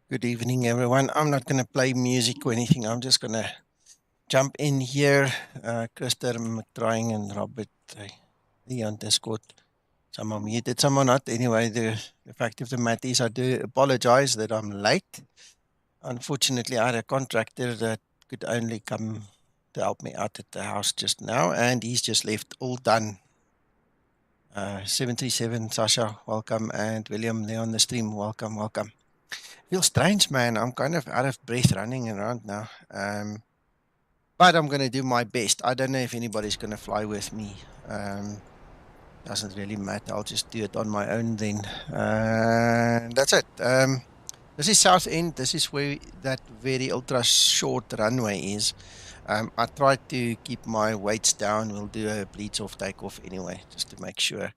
Good evening, everyone. I'm not going to play music or anything. I'm just going to jump in here. Christer, McTrying, and Robert, on Discord. Some are muted, some are not. Anyway, the fact of the matter is I do apologize that I'm late. Unfortunately, I had a contractor that could only come to help me out at the house just now, and he's just left all done. 737, Sasha, welcome, and William, there on the stream, welcome. Feels strange, man. I'm kind of out of breath running around now. But I'm going to do my best. I don't know if anybody's going to fly with me. Doesn't really matter. I'll just do it on my own then. That's it. This is Southend. This is where that very ultra short runway is. I try to keep my weights down. We'll do a bleeds off takeoff anyway, just to make sure.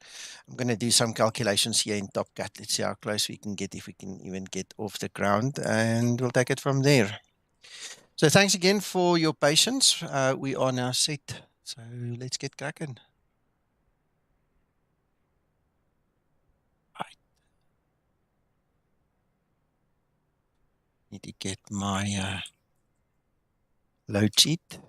I'm going to do some calculations here in Top Cat. Let's see how close we can get, if we can even get off the ground, and we'll take it from there. So thanks again for your patience. We are now set. So let's get cracking. Right. Need to get my load sheet.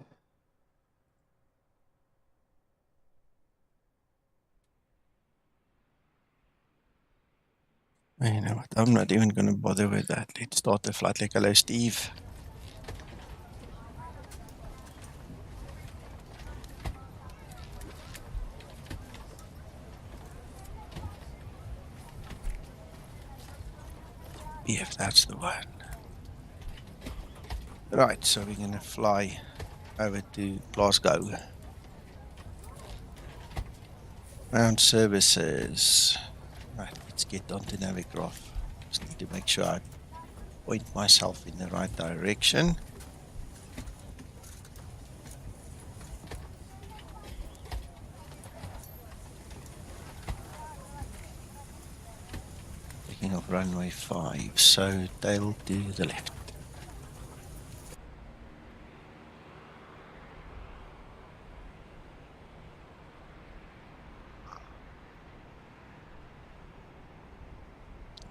You know what? I'm not even going to bother with that. Let's start the flight. Like, hello, Steve. If that's the one. Right, so we're going to fly over to Glasgow. Ground services. Right, let's get onto Navigraph. Just need to make sure I point myself in the right direction. Taking off runway 5, so tail to the left.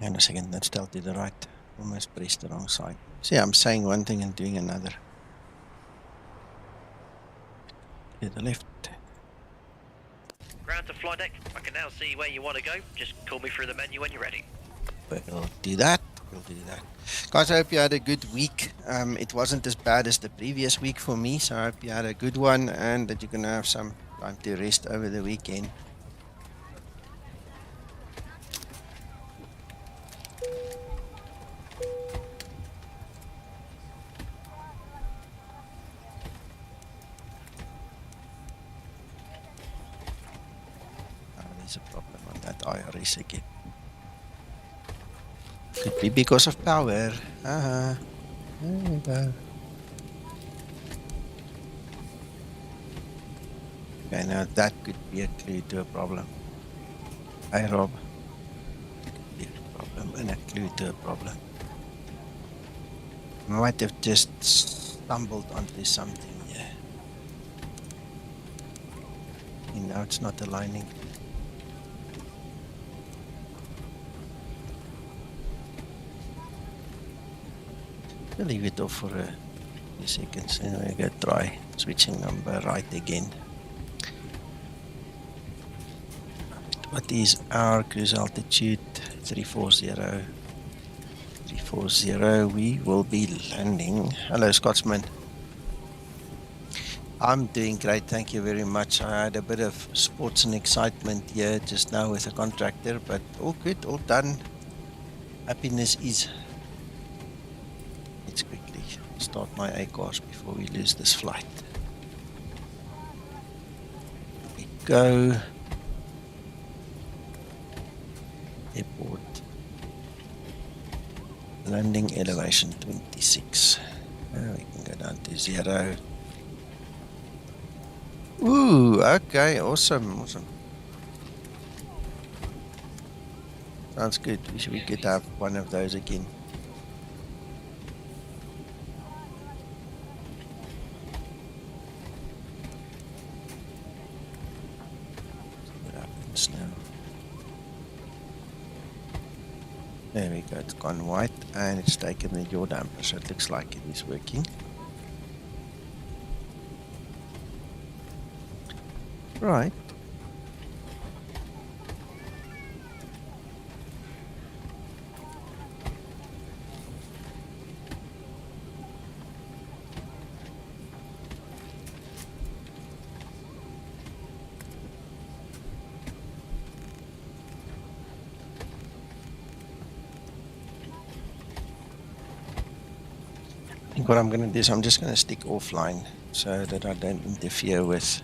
And a second, that's tail to the right. Almost pressed the wrong side. See, I'm saying one thing and doing another. To the left. Ground to fly deck. I can now see where you want to go. Just call me through the menu when you're ready. We'll do that. Guys, I hope you had a good week. It wasn't as bad as the previous week for me, so I hope you had a good one and that you're going to have some time to rest over the weekend. There's a problem on that IRS again. Could be because of power. There we go. Okay, now that could be a clue to a problem. Hey, Rob. Could be a problem and a clue to a problem. I might have just stumbled onto something here. And now it's not aligning. I'll leave it off for a few seconds and we're going to try switching number right again. What is our cruise altitude? 340. 340. We will be landing. Hello, Scotsman. I'm doing great, thank you very much. I had a bit of sports and excitement here just now with a contractor, but all good, all done. Happiness is. Let's quickly start my ACARS before we lose this flight. Here we go. Airport. Landing elevation 26. Now we can go down to 0. Ooh, okay, awesome. Sounds good. We could have one of those again. See what happens now. There we go, it's gone white and it's taken the yaw damper, so it looks like it is working. Right. I think what I'm going to do is I'm just going to stick offline so that I don't interfere with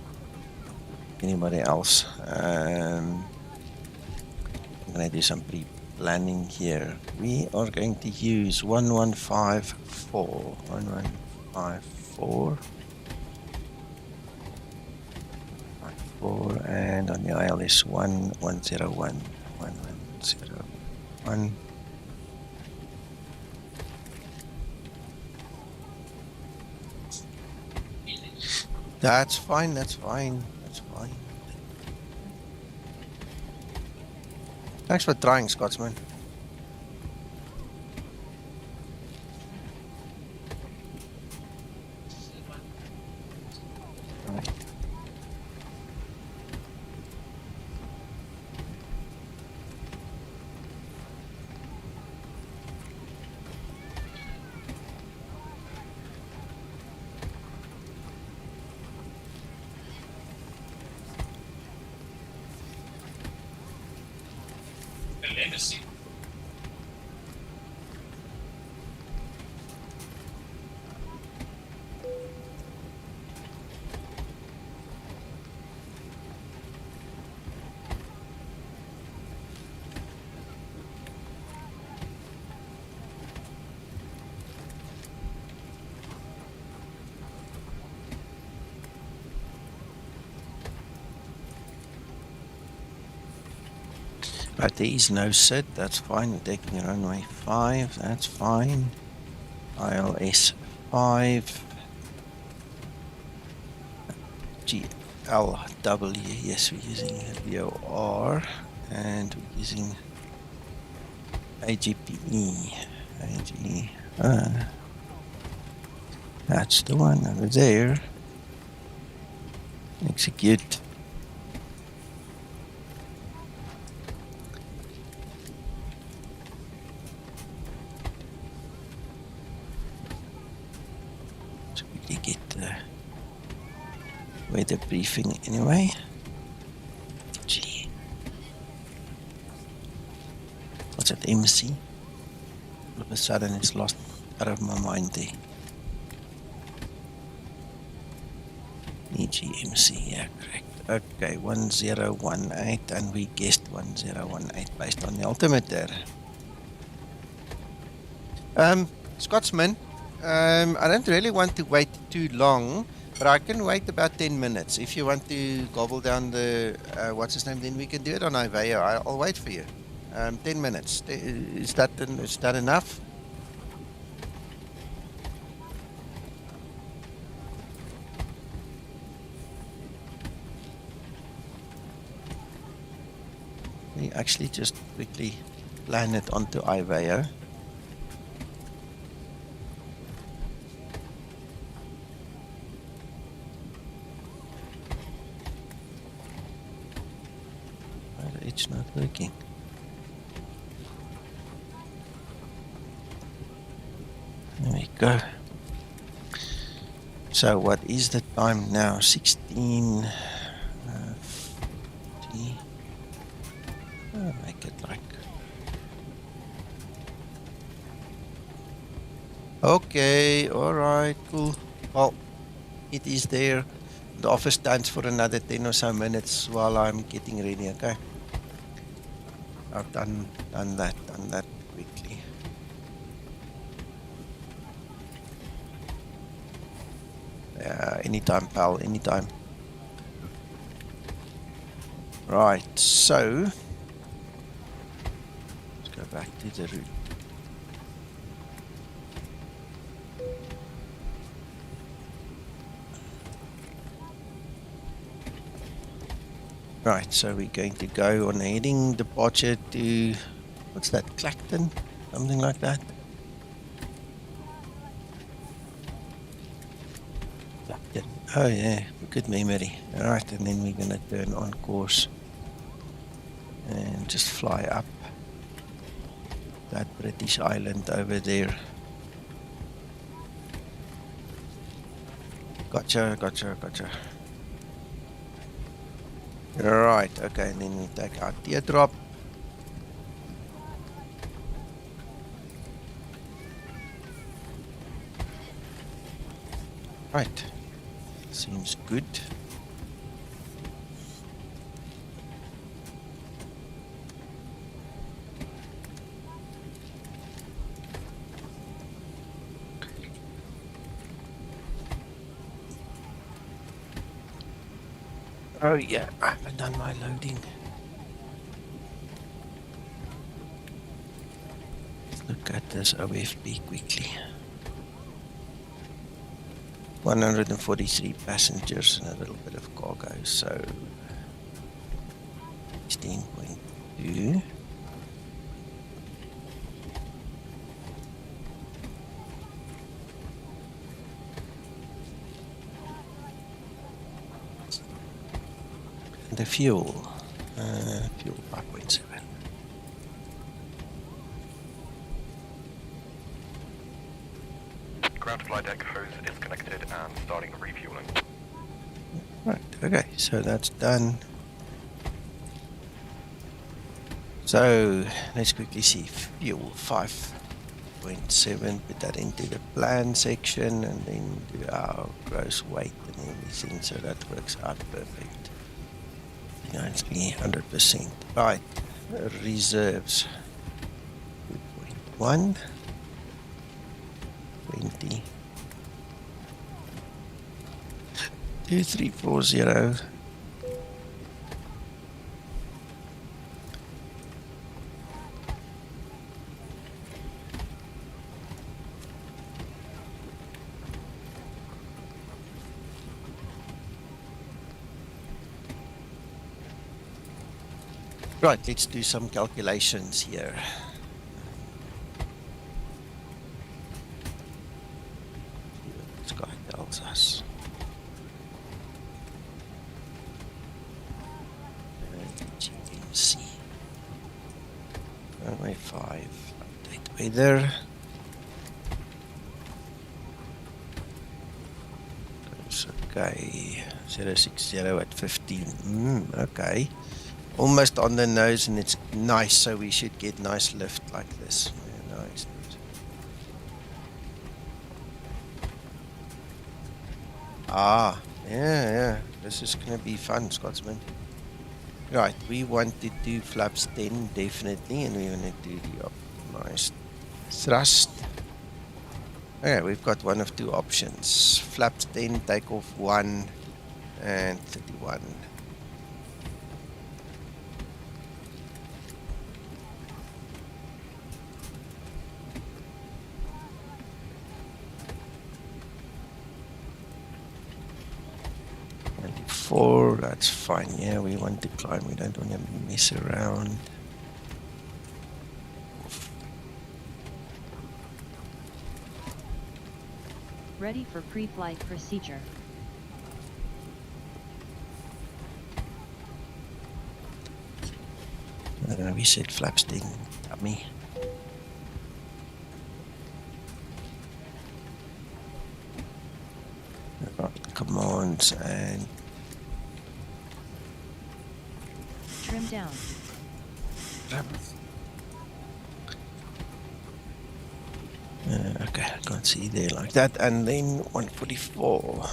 anybody else. I'm going to do some pre-planning here. We are going to use 1154. 1154. 4 and on the ILS 1101. 1101. That's fine, that's fine, that's fine. Thanks for trying, Scotsman. Right. Right, there is no sit, that's fine. We're taking runway 5, that's fine. ILS 5. GLW, yes, we're using VOR and we're using AGPE. That's the one over there. Execute. So we get the weather briefing anyway. Gee. What's that, MC? All of a sudden it's lost out of my mind there. EGMC, yeah, correct. Okay, 1018, and we guessed 1018 based on the altimeter. Scotsman, I don't really want to wait too long, but I can wait about 10 minutes. If you want to gobble down the, what's his name, then we can do it on Iveo. I'll wait for you. 10 minutes. Is that enough? We actually just quickly plan it onto Iveo. It's not working. There we go. So what is the time now? 16. Make it like. Okay, alright, cool. Well, it is there. The office stands for another 10 or so minutes while I'm getting ready, okay? I've done that quickly. Anytime, pal, anytime. Right, so let's go back to the route. Right, so we're going to go on a heading departure to What's that? Clacton? Something like that? Clacton. Oh yeah, good memory. Alright, and then we're going to turn on course and just fly up that British island over there. Gotcha. Right, okay, and then we take our teardrop. Right, seems good. Oh yeah, I haven't done my loading. Let's look at this OFB quickly. 143 passengers and a little bit of cargo, so 16.2. The fuel 5.7. Ground flight deck hose disconnected and starting refueling. Right, okay, so that's done. So let's quickly see fuel 5.7, put that into the plan section and then do our gross weight and everything, so that works out perfect. It's 100%. Right, reserves 2.1, 20, 2340. Right, let's do some calculations here. See what this guy tells us. EGMC. Runway 5, update weather. It's okay. 060 at 15. Okay. Almost on the nose, and it's nice, so we should get nice lift like this. Yeah, nice. Ah, yeah, this is gonna be fun, Scotsman. Right, we want to do flaps 10 definitely, and we want to do the optimized thrust. Okay, we've got one of two options. Flaps 10, takeoff 1 and 31. That's fine. Yeah, we want to climb. We don't want to mess around. Ready for pre-flight procedure. We said flaps 10. Dummy. Commands and trim down. Okay, I can't see there like that. And then 144.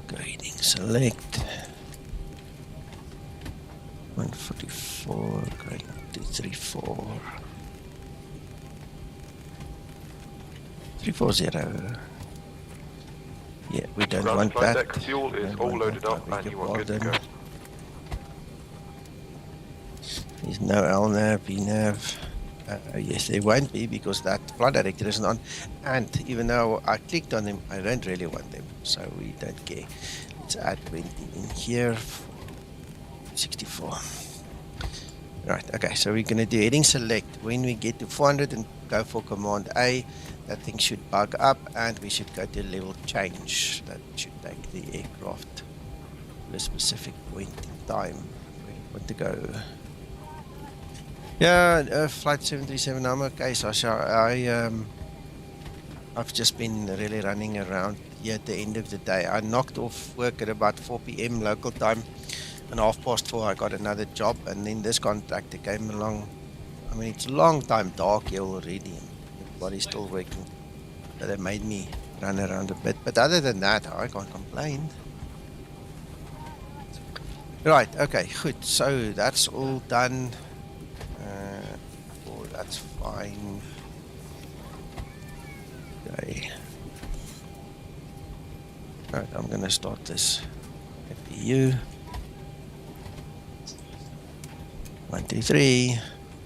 Grading select. 144, grading 234. 340. Yeah, we don't want that. Deck fuel is all loaded up and you are good to go. There's no LNAV, VNAV. Yes, there won't be because that flight director isn't on. And even though I clicked on them, I don't really want them. So we don't care. Let's add 20 in here. 64. Right, okay, so we're going to do heading select. When we get to 400 and go for command A, that thing should bug up and we should go to level change. That should take the aircraft to a specific point in time where you want to go. Yeah, flight 737, I'm okay, Sasha. I've just been really running around here at the end of the day. I knocked off work at about 4 p.m. local time, and 4:30 I got another job, and then this contractor came along. I mean, it's a long time dark here already, and everybody's still working. So they made me run around a bit. But other than that, I can't complain. Right, okay, good. So that's all done. Oh, that's fine. Okay. Right, I'm going to start this FPU. 1, 2, 3.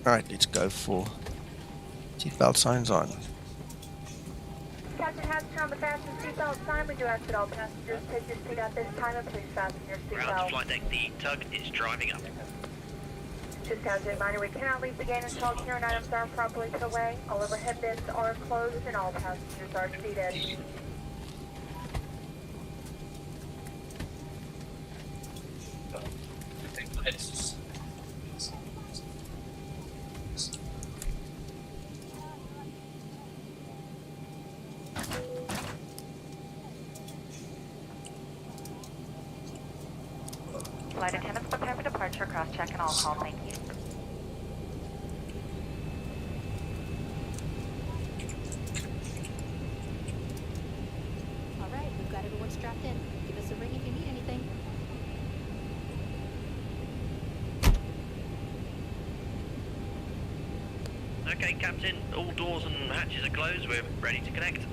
Alright, let's go for seatbelt signs on. Captain Hatcher on the fasten seatbelt sign. We do ask that all passengers take your seat at this time and please fasten your Ground to seatbelt. flight deck, the tug is driving up. Just as a reminder, we cannot leave the gate until carrying items are properly put away. All overhead bins are closed and all passengers are seated. Flight attendants prepare for departure, cross-check and all call, thank you. All right, we've got everyone strapped in. Give us a ring if you need anything. Okay, Captain, all doors and hatches are closed. We're ready to connect.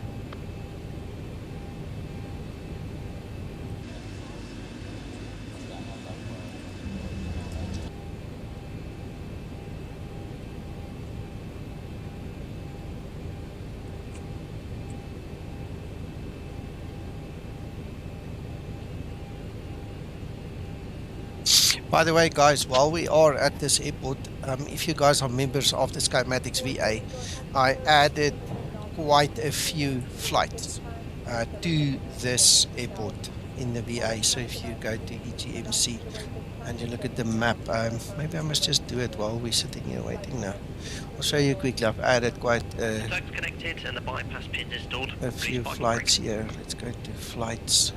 By the way, guys, while we are at this airport, if you guys are members of the Skymatix VA, I added quite a few flights to this airport in the VA. So if you go to EGMC and you look at the map, maybe I must just do it while we're sitting here waiting now. I'll show you quickly. I've added quite Tug's connected and the bypass pins installed. a few flights here. Let's go to flights.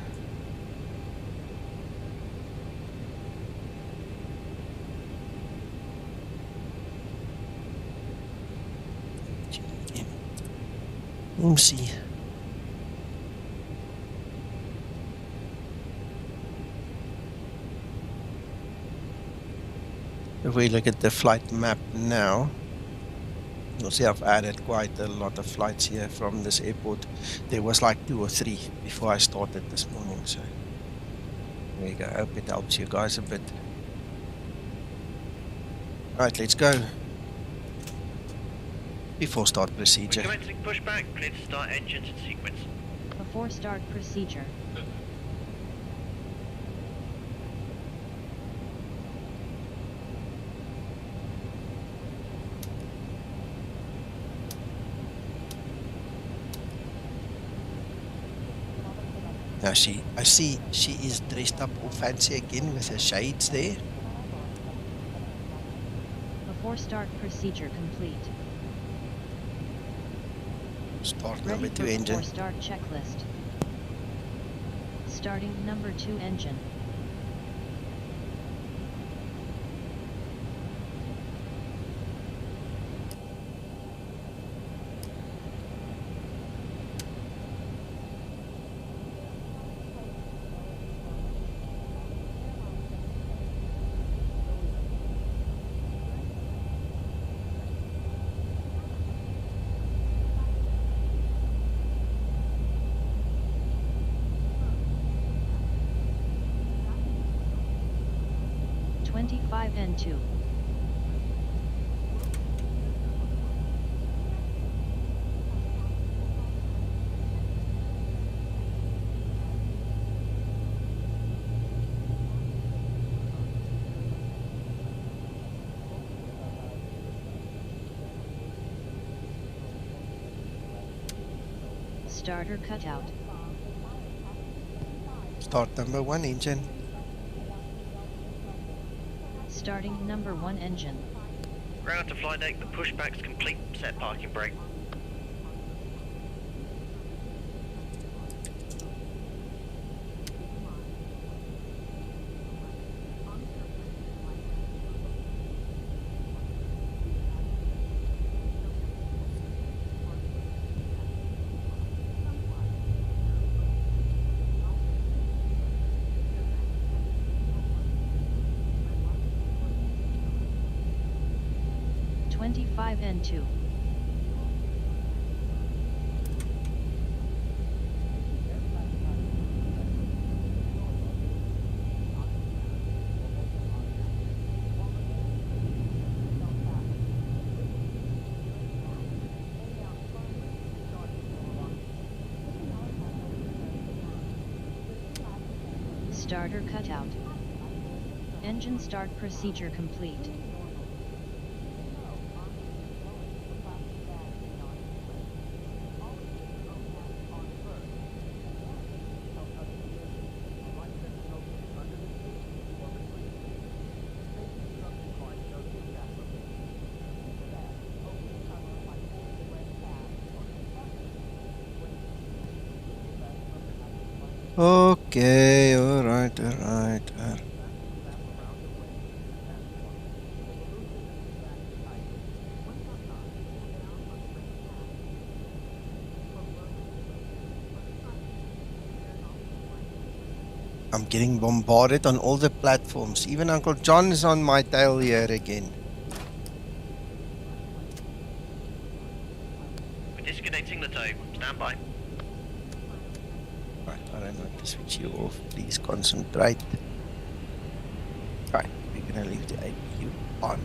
EGMC. If we look at the flight map now, you'll see I've added quite a lot of flights here from this airport. There was like 2 or 3 before I started this morning, so there you go. I hope it helps you guys a bit. Alright, let's go. Before start procedure. We're commencing pushback, clear to start engines in sequence. Before start procedure. Now I see she is dressed up all fancy again with her shades there. Before start procedure complete. Start Ready number for 2 engine. before start checklist. Starting number 2 engine. N2. Starter cutout. Start number 1 engine. Starting number 1 engine. Ground to fly deck, the pushback's complete, set parking brake. N2. Starter cutout. Engine start procedure complete. Okay, alright. I'm getting bombarded on all the platforms. Even Uncle John is on my tail here again. We're disconnecting the tow. Stand by. Right, I don't want to switch you off. Please concentrate. Right, we're gonna leave the APU on.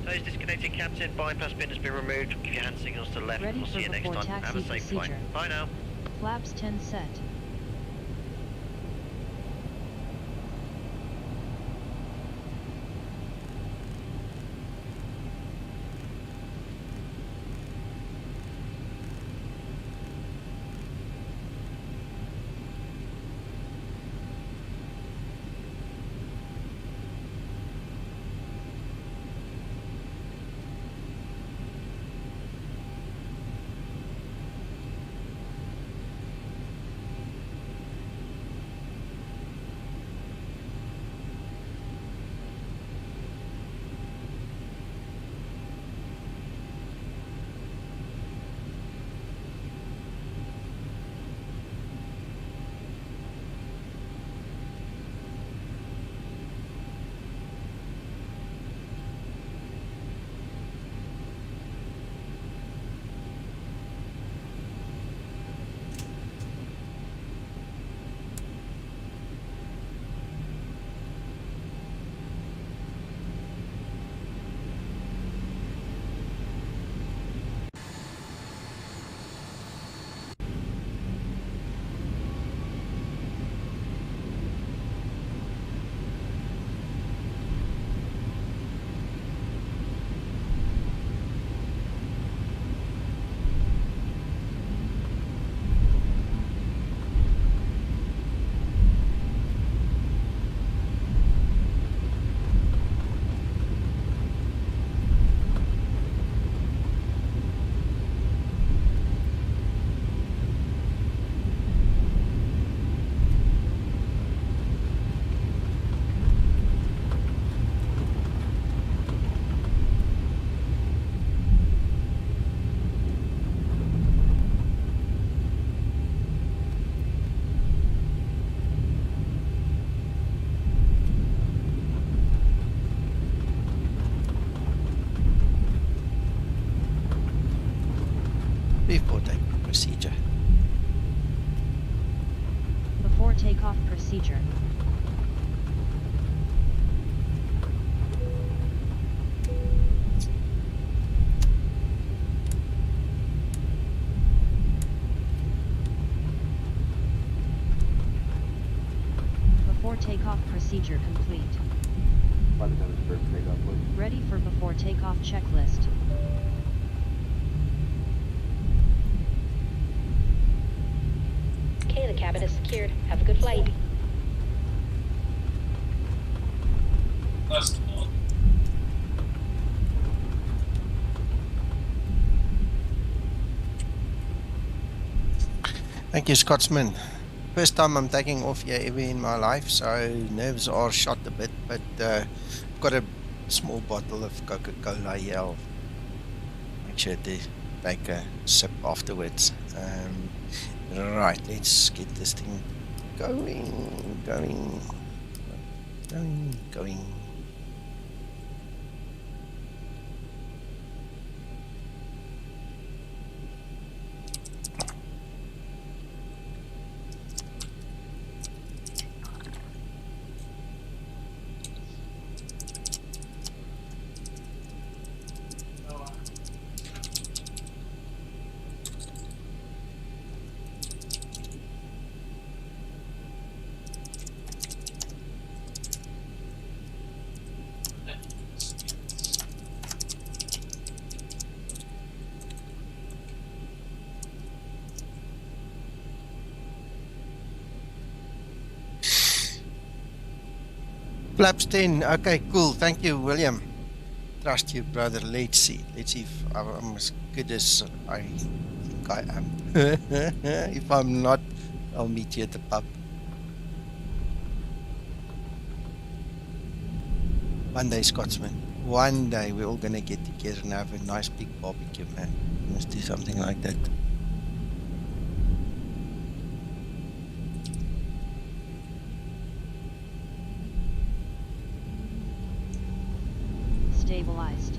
Tow's disconnected, Captain. Bypass pin has been removed. Give your hand signals to the left. Ready We'll for see you next before time. Have taxi a safe flight. procedure. Bye now. Flaps 10 set. Before takeoff procedure. Before takeoff procedure. Before takeoff procedure complete. Ready for before takeoff checklist. Okay, the cabin is secured. Have a good flight. Thank you, Scotsman. First time I'm taking off here ever in my life, so nerves are shot a bit, but I've got a small bottle of Coca-Cola here. I'll make sure to take a sip afterwards. Right, let's get this thing going. Flaps 10. Okay, cool. Thank you, William. Trust you, brother. Let's see. Let's see if I'm as good as I think I am. If I'm not, I'll meet you at the pub. One day, Scotsman. One day we're all going to get together and have a nice big barbecue, man. Let's do something like that. Stabilized.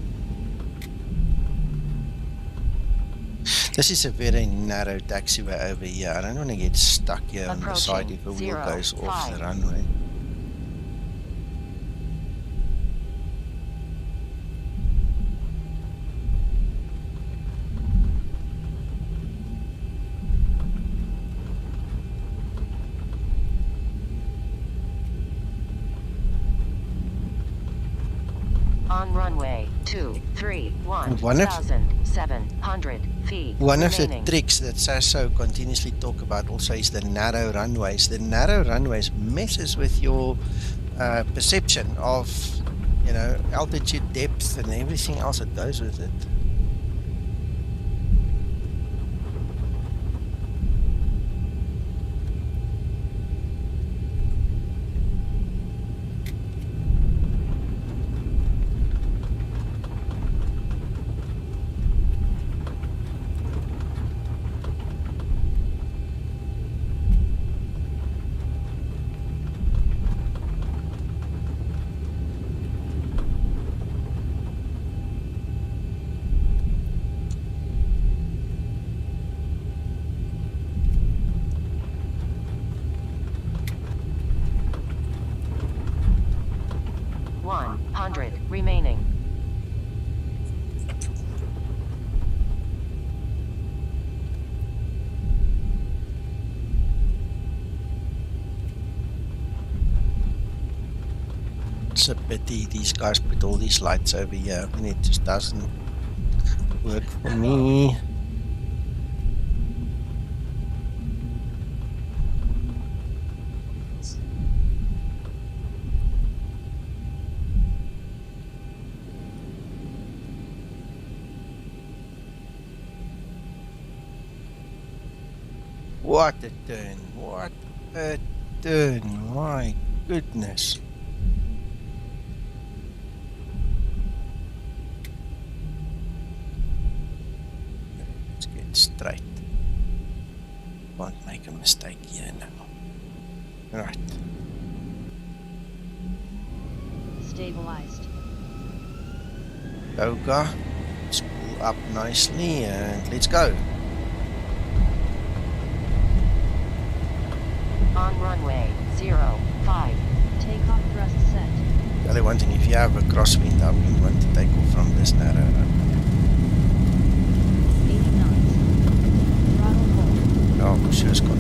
This is a very narrow taxiway over here. I don't want to get stuck here on the side if a wheel goes off the runway. On runway 231, 1,700 feet. One of the tricks that Sasso continuously talk about also is the narrow runways. The narrow runways messes with your perception of, you know, altitude, depth, and everything else that goes with it. Remaining. It's a pity these guys put all these lights over here and it just doesn't work for me. What a turn, what a turn, my goodness. Let's get straight. Won't make a mistake here now. Right. Stabilized. Yoga. Let's pull up nicely and let's go. On runway 05. Takeoff thrust set. The only one thing, if you have a crosswind, I wouldn't want to take off from this narrow runway. 80 knots. Throttle hold. Oh, sure, Scott.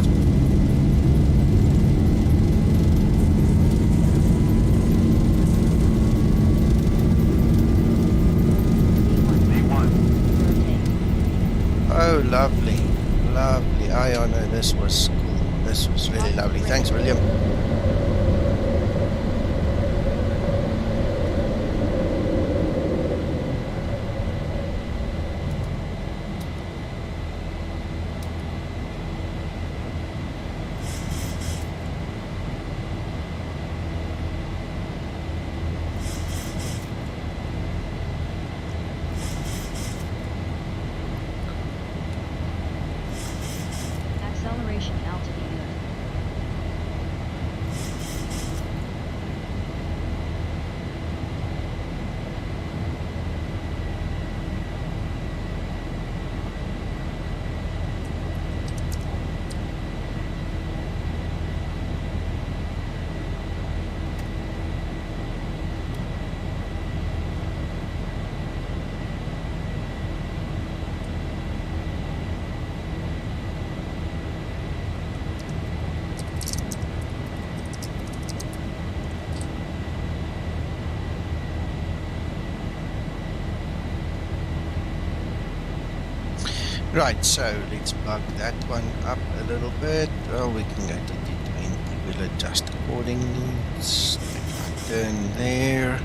Oh, lovely. Lovely. Oh, no, this was cool. This was really lovely. Thanks, William. Acceleration altitude. Right, so let's plug that one up a little bit. Well, we can go to T20. We'll adjust accordingly. Let's take a turn there.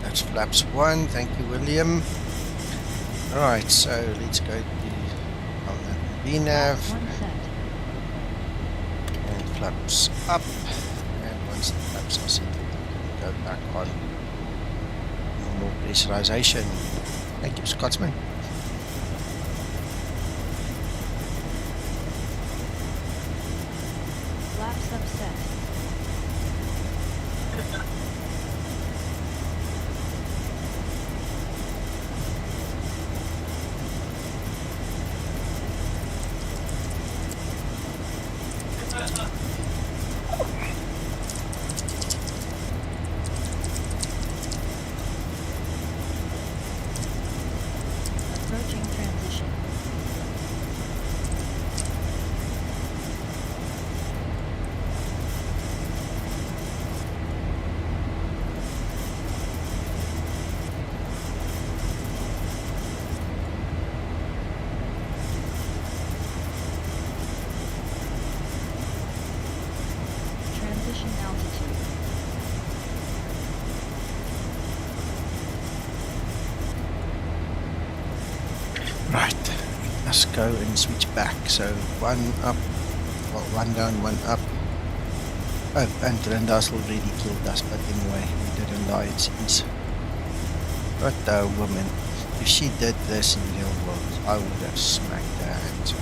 That's flaps 1. Thank you, William. Alright, so let's go to VNAV One set. and flaps up. And once the flaps are settled, we can go back on normal pressurization. Thank you, Scotsman. Flaps up set. Approaching transition. Transition altitude. Right, let's go and switch back. So one up, well, one down, one up. Oh, and Renda's already killed us, but anyway, we didn't die, it seems. What a woman. If she did this in real world, I would have smacked her hands.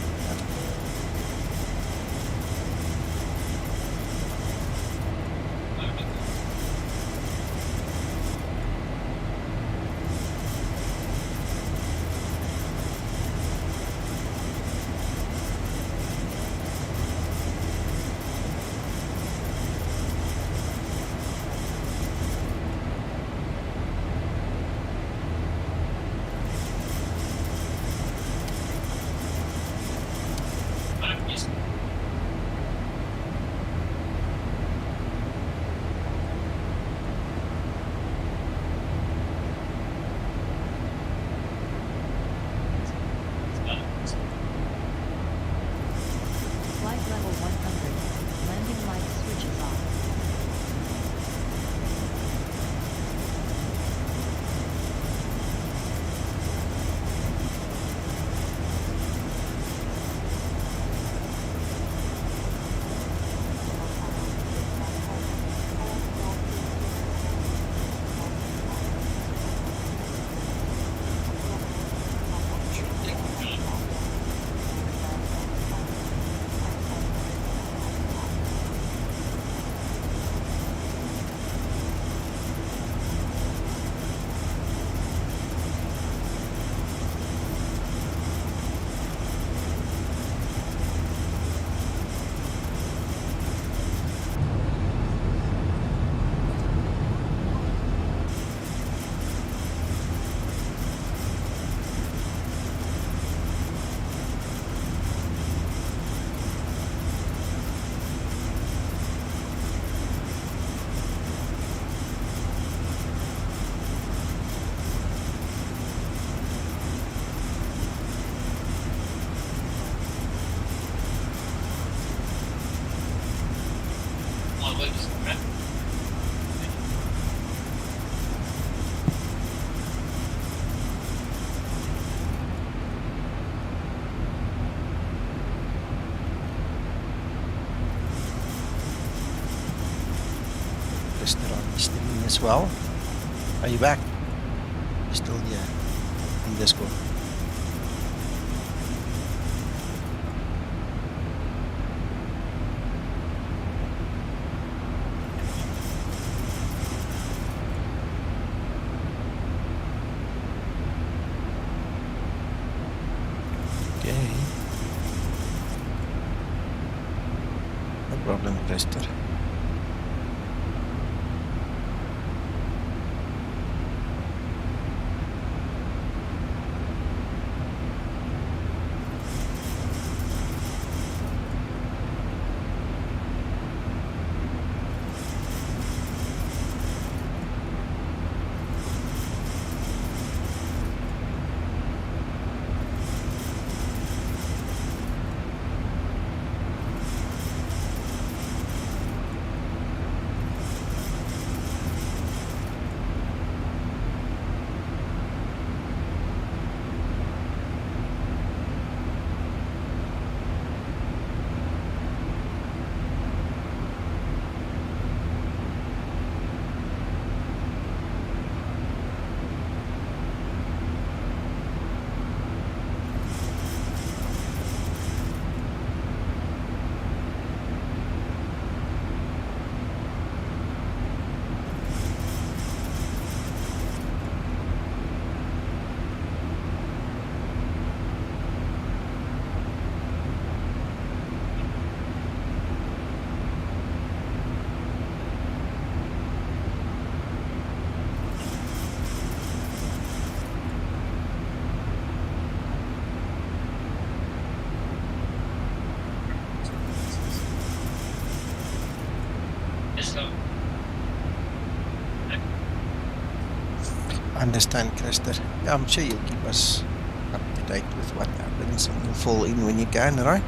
Krister on the stream as well. Are you back? You're still here in Discord. Okay. No problem, Krister. Understand, Krister. Yeah, I'm sure you'll keep us up to date with what happens and you'll fall in when you can, right?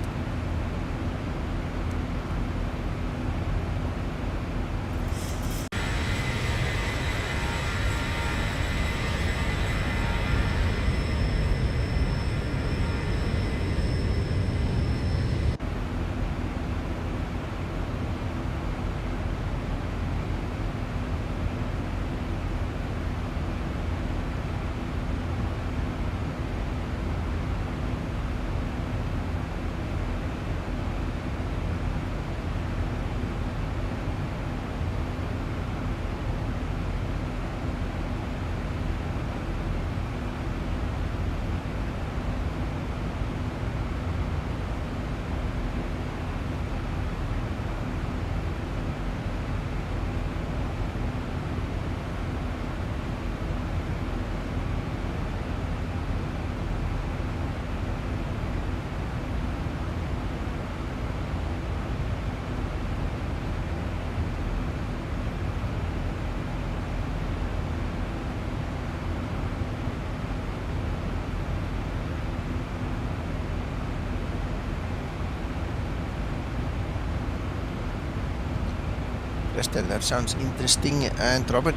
Krister, that sounds interesting. And Robert,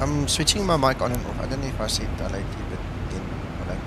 I'm switching my mic on and off. I don't know if I said that I keep it in. Alright.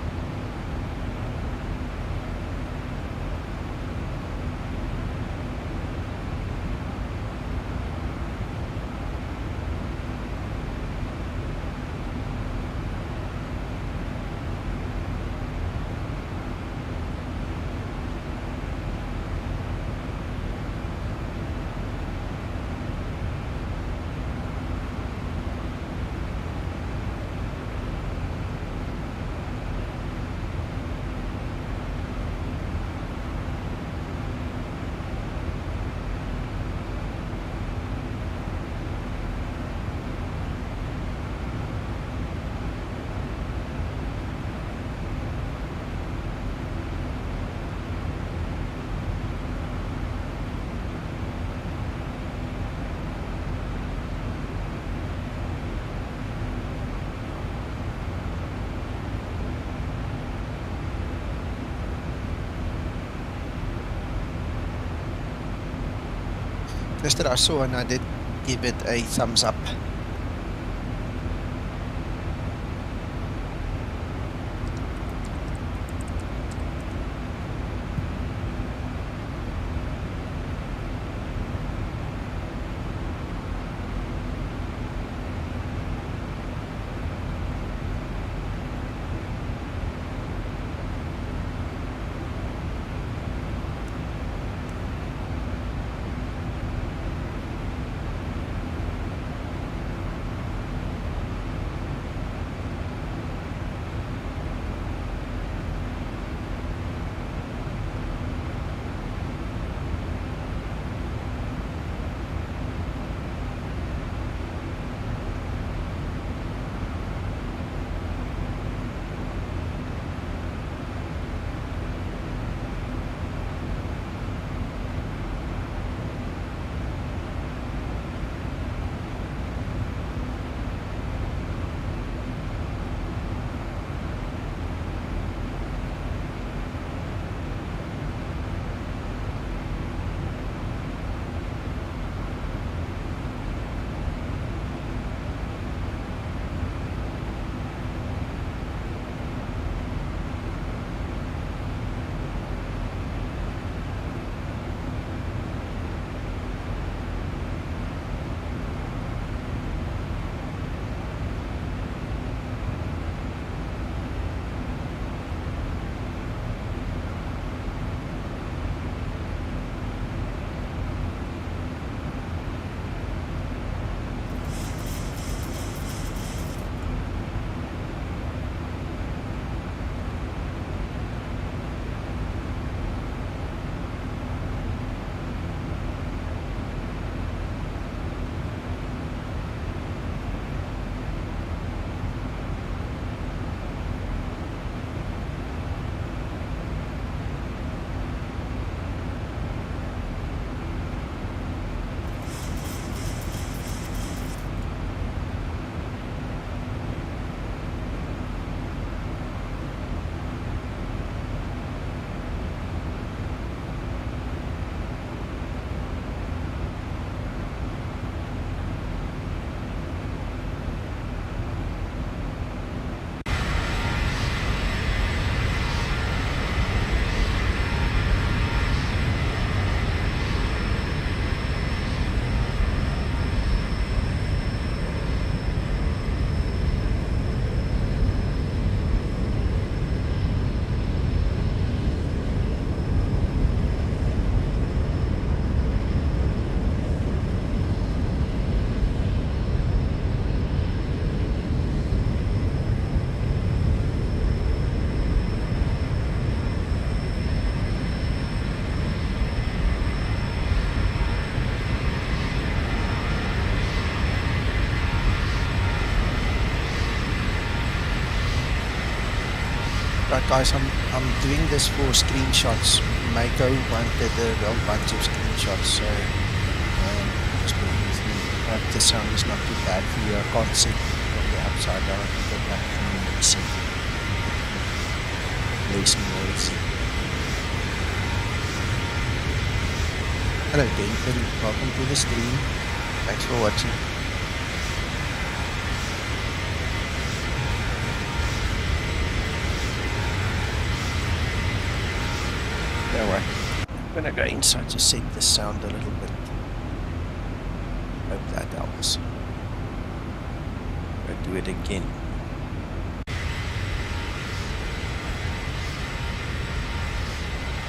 Krister, I saw and I did give it a thumbs up. Right guys, I'm doing this for screenshots. Mako wanted a real bunch of screenshots, so just bear with me. Hope the sound is not too bad for you. I can't see from the outside. I want to go back and listen. Less noise. Hello Denton, welcome to the stream. Thanks for watching. Anyway, I'm gonna go inside to set the sound a little bit. Hope that helps. I'll do it again.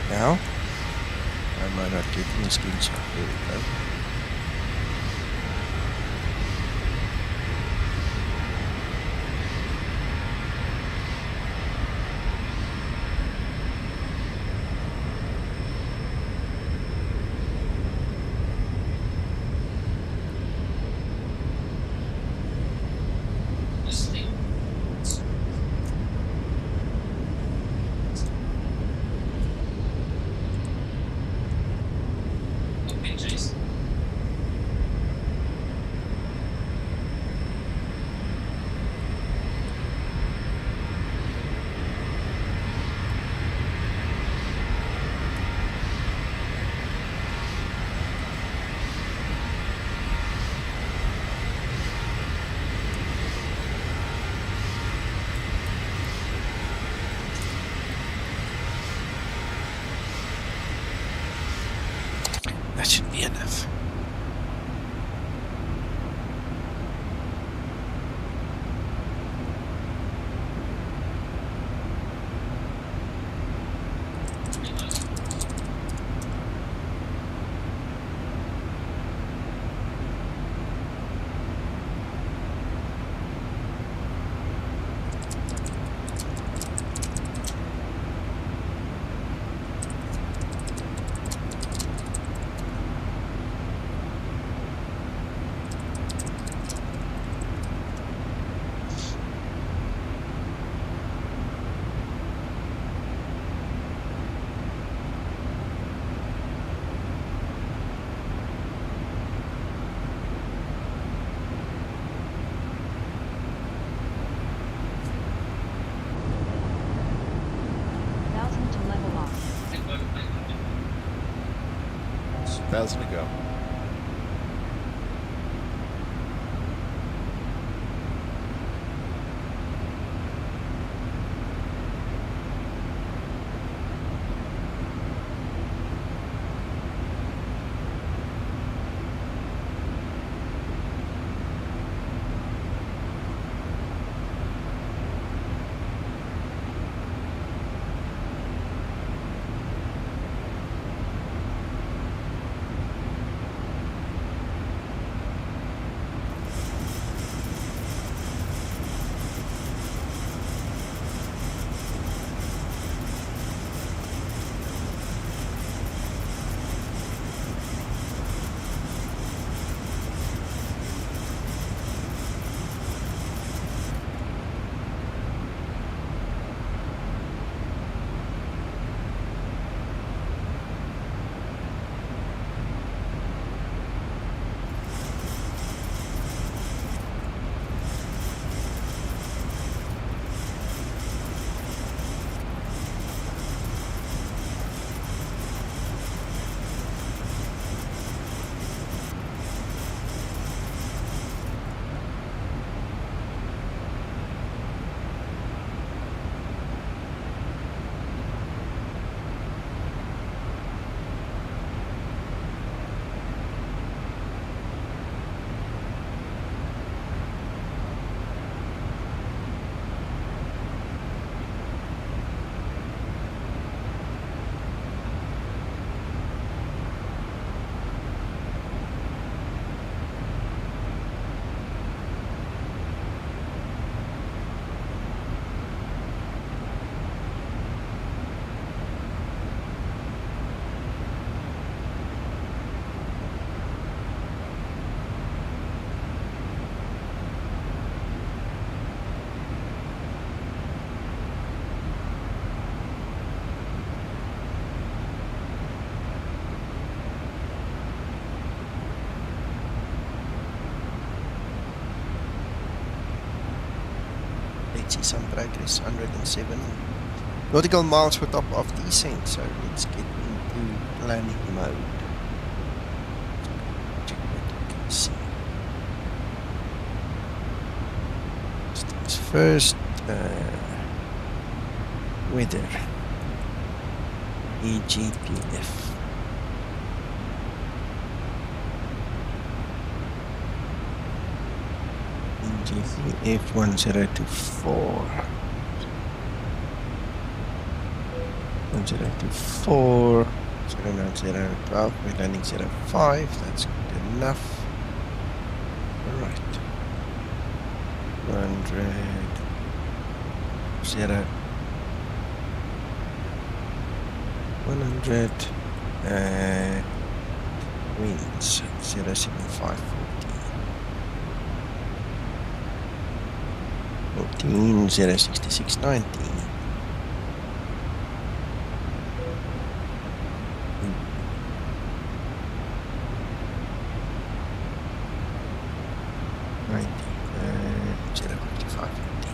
Now, am I not getting a screenshot? There we go. That should be enough. Thousand to go. let's see some progress. 107 nautical miles for top of descent. So let's get into planning mode. Check what we can see. First, weather, EGPF. EGPF 1024. 1024. 09012. We're landing 05. That's good enough. Alright. 100. 0. 100 winds 07540 14 06690 90 05550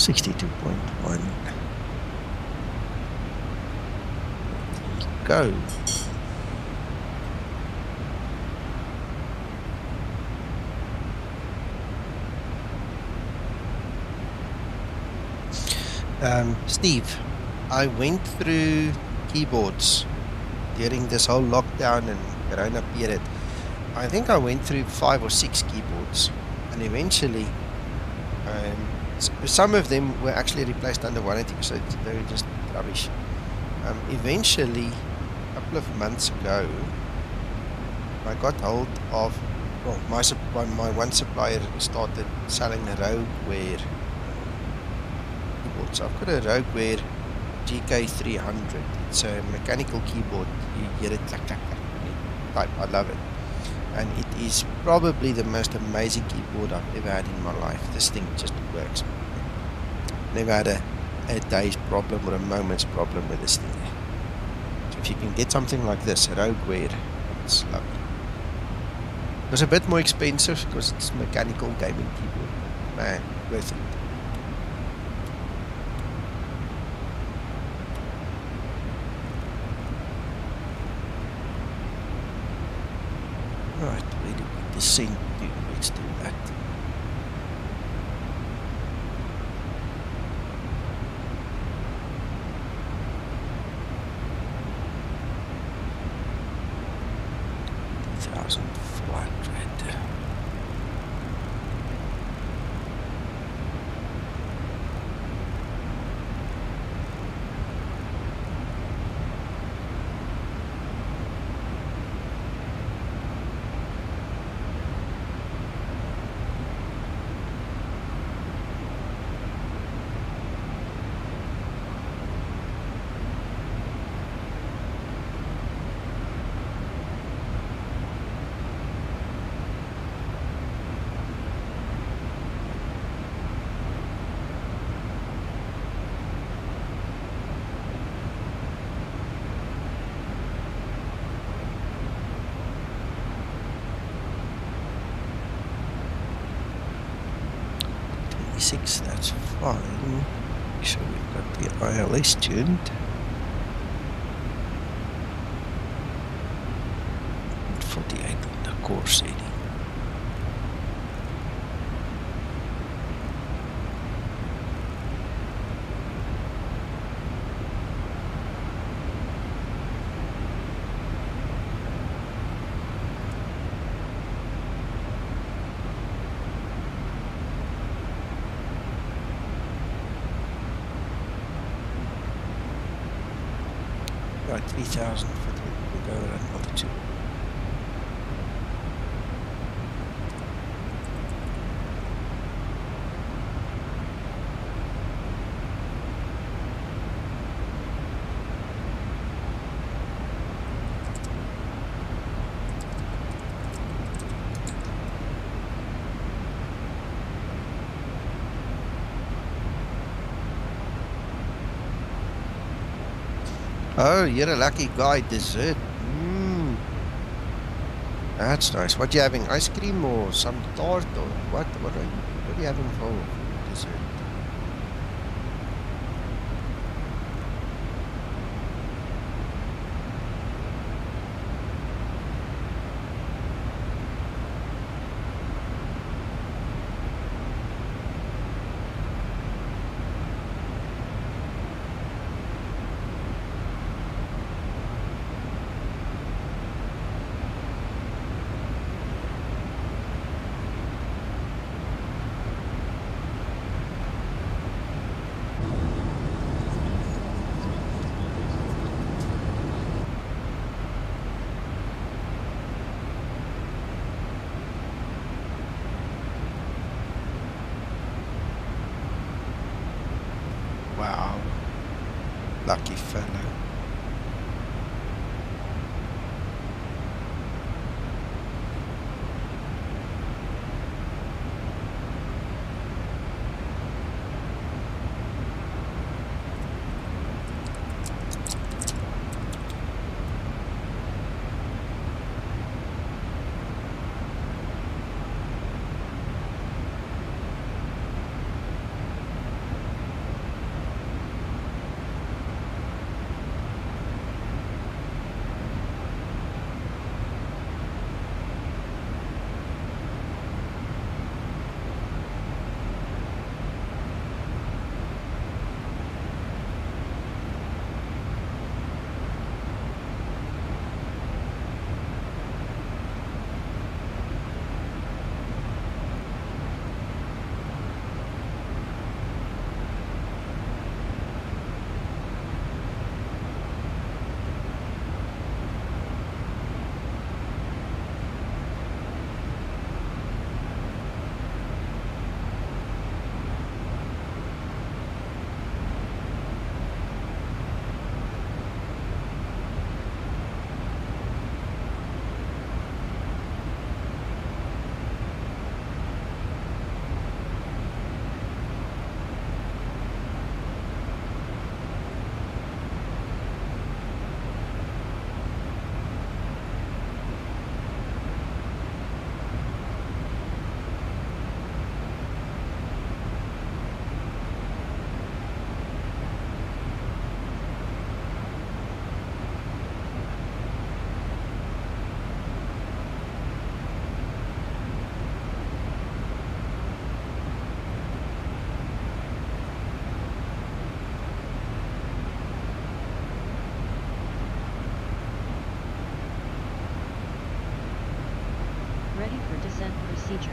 62.1. Go. Steve, I went through keyboards during this whole lockdown and corona period. I think I went through 5 or 6 keyboards, and eventually some of them were actually replaced under warranty, so they were just rubbish. Eventually, a couple of months ago, I got hold of, well, my one supplier started selling a Rogueware keyboard. So I've got a Rogueware GK300. It's a mechanical keyboard. You hear it clack, clack, clack when you type. I love it. And it is probably the most amazing keyboard I've ever had in my life. This thing just works. Never had a day's problem or a moment's problem with this thing. So if you can get something like this, a Rogueware, it's lovely. It was a bit more expensive because it's mechanical gaming keyboard. Man, worth it. Right, where do we descend to? Let's do that. That's fine. Make sure we've got the ILS tuned. 48 on the core setting. Right, 3,000 foot, we'll go at altitude. Oh, you're a lucky guy. Dessert. That's nice. What you having? Ice cream or some tart or what? What are you having for dessert? Wow. Lucky fellow. Ready for descent procedure.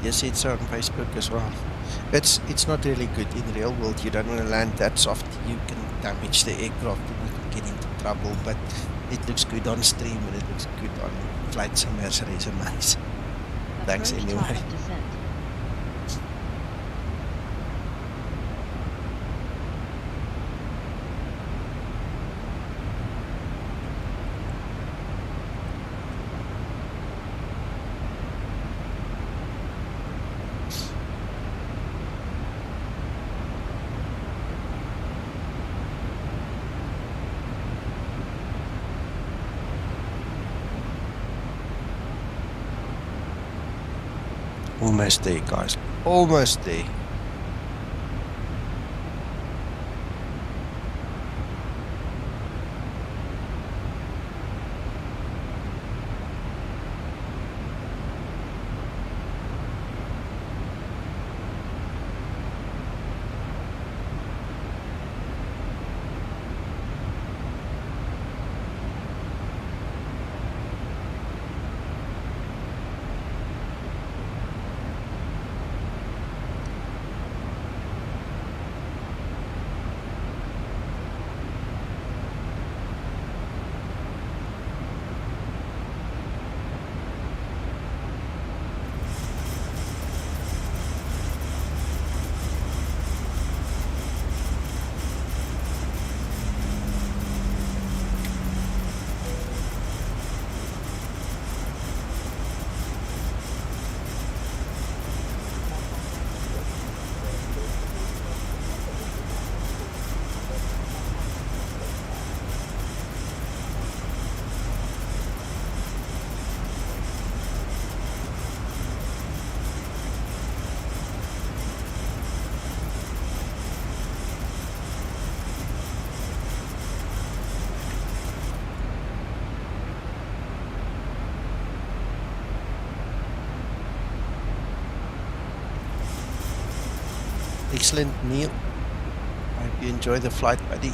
You see it on Facebook as well. It's not really good in real world. You don't want to land that soft. You can damage the aircraft and you can get into trouble. But it looks good on stream and it looks good on flight simmers resumes. Thanks Approach anyway. top of descent. Almost there, guys. Almost there. Excellent, Neil. I hope you enjoy the flight, buddy.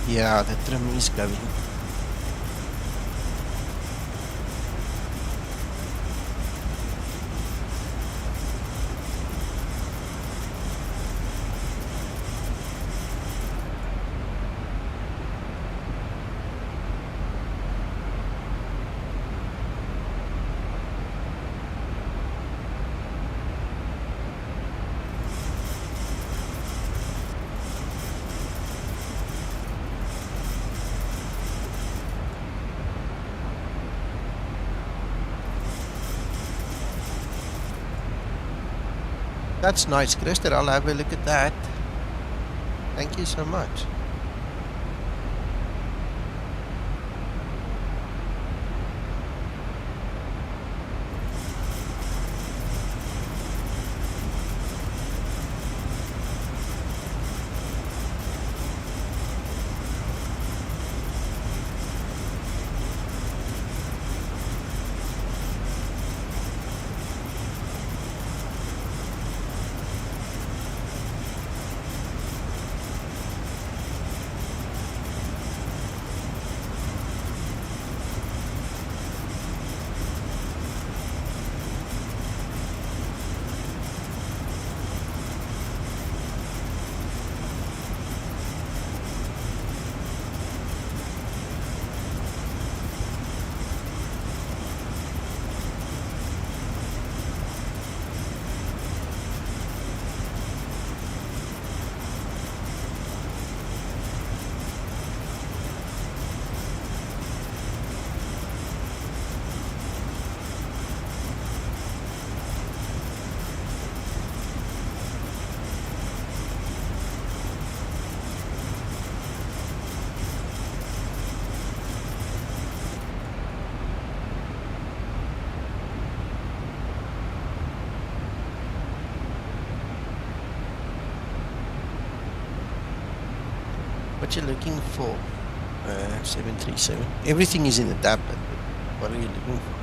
Yeah, the trim is going. That's nice, Christer. I'll have a look at that. Thank you so much. what you're looking for? 737. Everything is in the tab, but what are you looking for?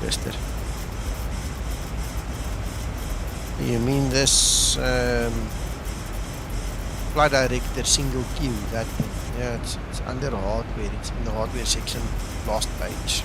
Mister. You mean this flight director single queue, that thing? Yeah, it's under hardware. It's in the hardware section, last page.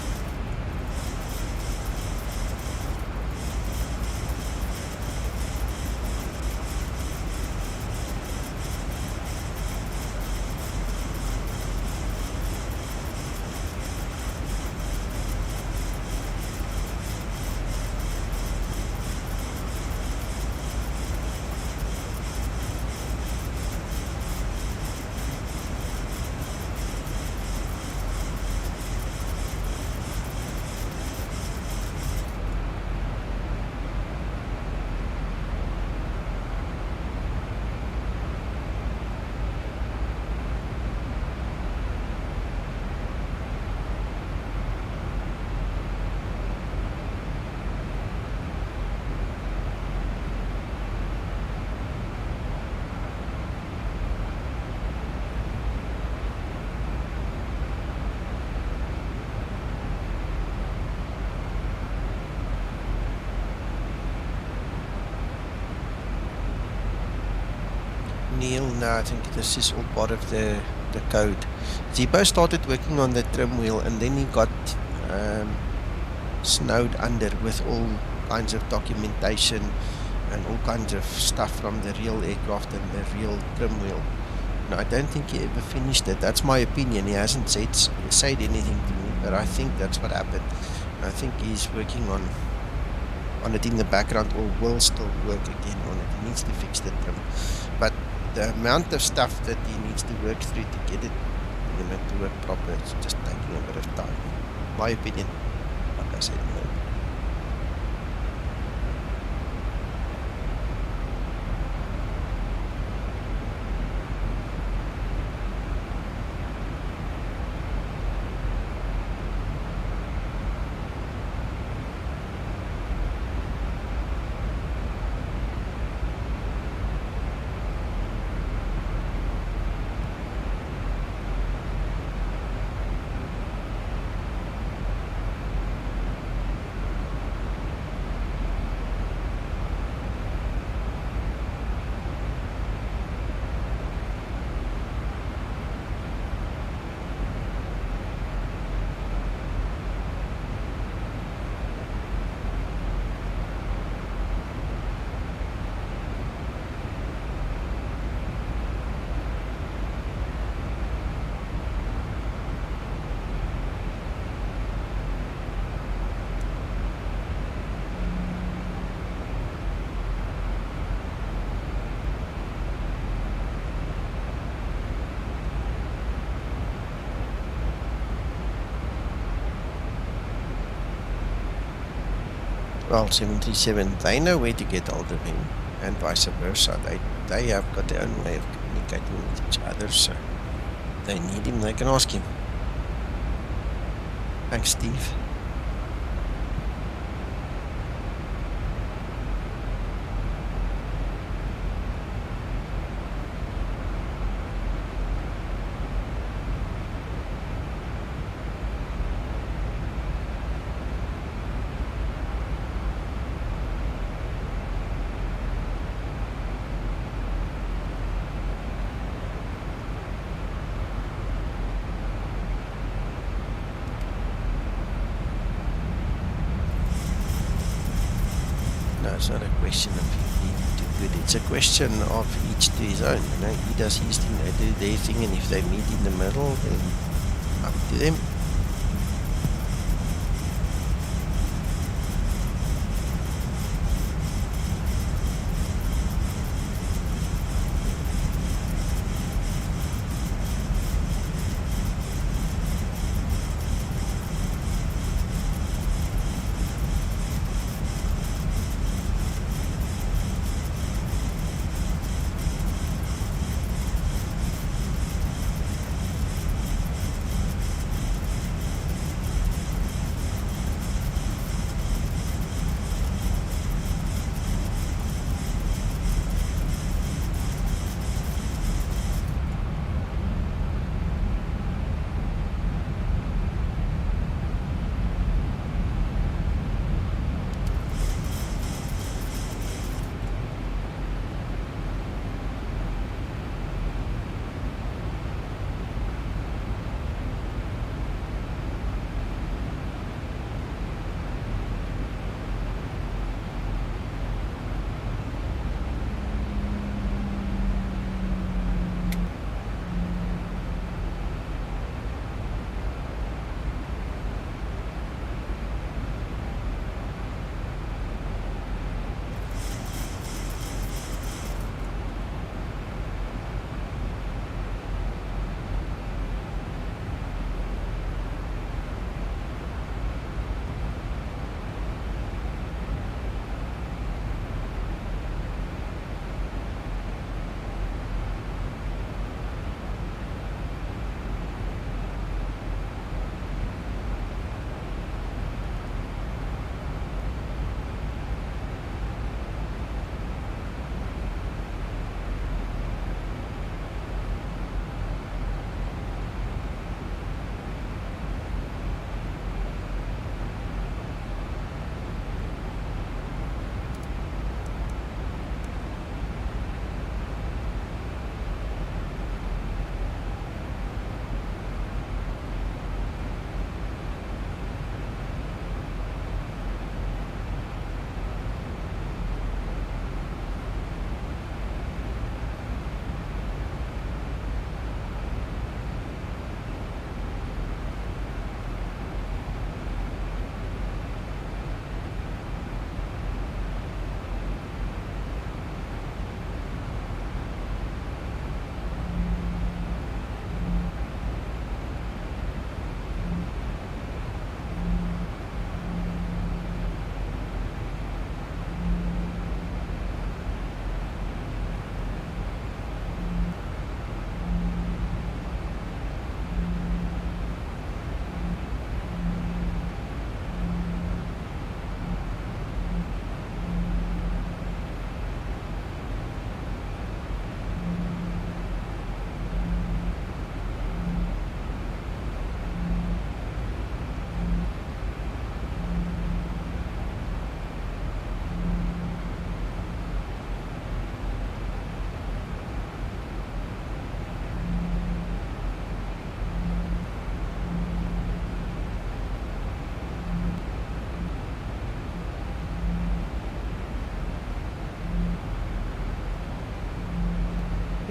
No, I think this is all part of the code. Zibo started working on the trim wheel and then he got snowed under with all kinds of documentation and all kinds of stuff from the real aircraft and the real trim wheel. No, I don't think he ever finished it. That's my opinion. He hasn't said anything to me, but I think that's what happened. I think he's working on it in the background, or will still work again on it. He needs to fix the trim. But the amount of stuff that he needs to work through to get it, to work proper, it's just taking a bit of time. My opinion, like I said. Well, 737, they know where to get hold of him, and vice versa. They have got their own way of communicating with each other, so they need him, they can ask him. Thanks, Steve. It's not a question of you need to do good. It's a question of each to his own. He does his thing, they do their thing, and if they meet in the middle, then up to them.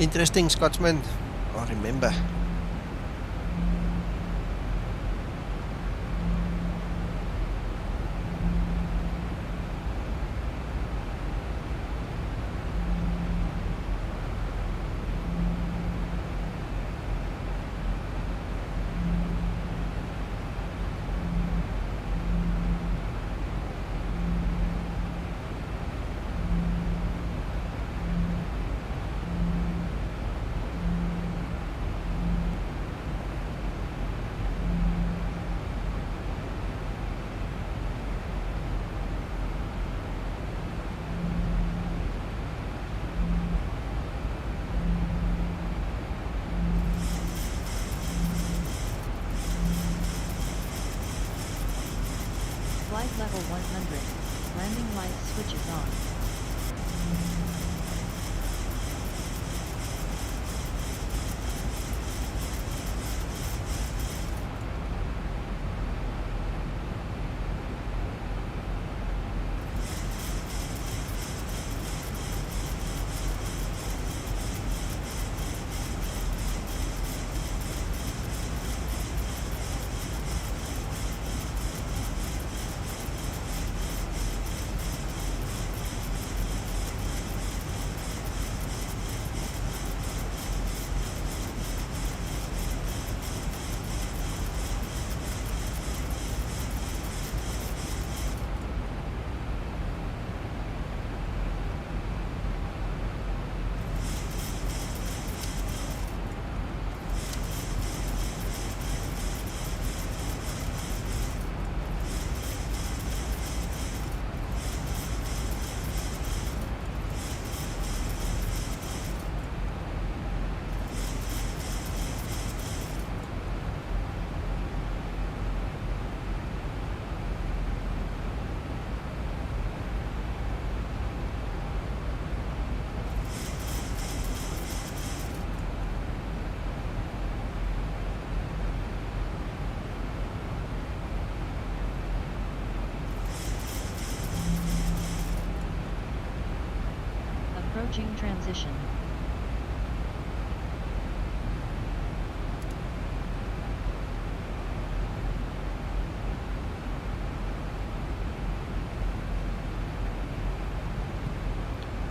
Interesting, Scotsman. I remember. Flight level 100. Landing lights switches on. Approaching transition.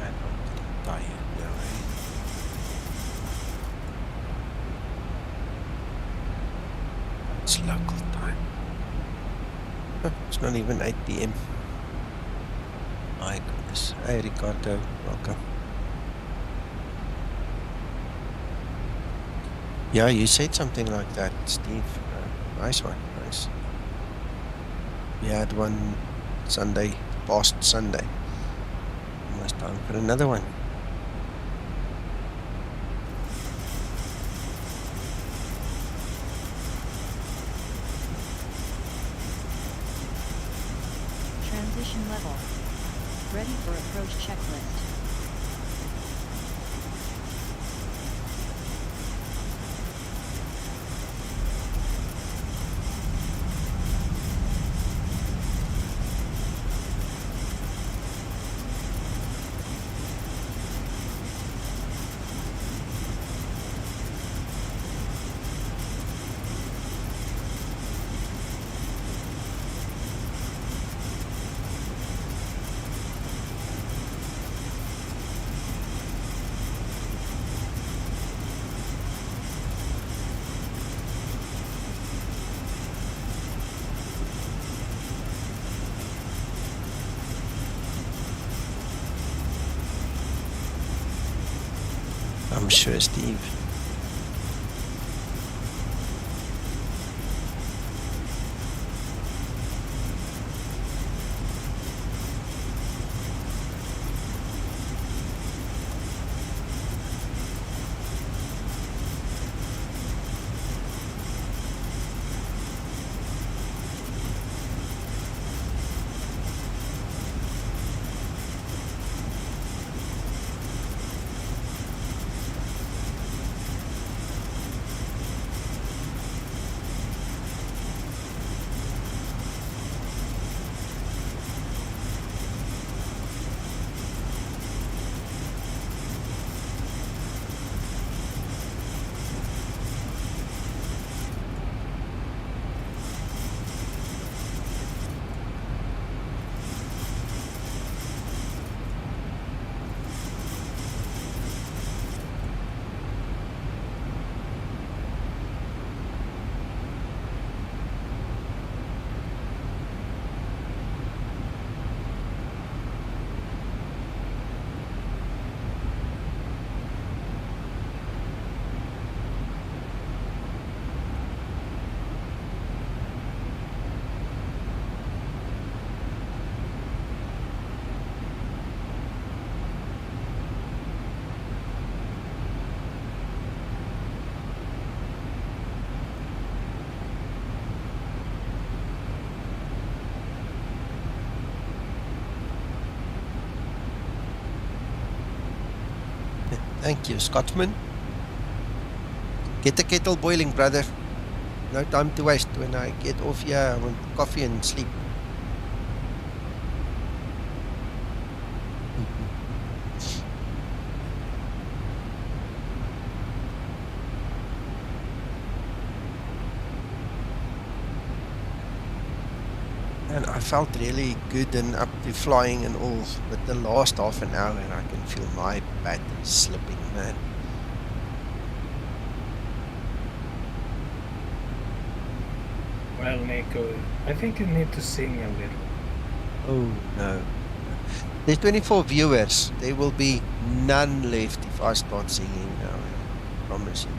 And I'm getting tired now, eh? It's local time. It's not even 8 PM. My goodness. Hey Ricardo, welcome. Yeah, you said something like that, Steve. Nice one, nice. We had one Sunday, past Sunday. Almost time for another one. Transition level. Ready for approach checklist. I'm sure, Steve. Thank you, Scotsman. Get the kettle boiling, brother. No time to waste. When I get off here, I want coffee and sleep. And I felt really good and up to flying and all, but the last half an hour and I can feel my battery slipping, man. Well, Nico, I think you need to sing a little. Oh no. There's 24 viewers. There will be none left if I start singing now. I promise you.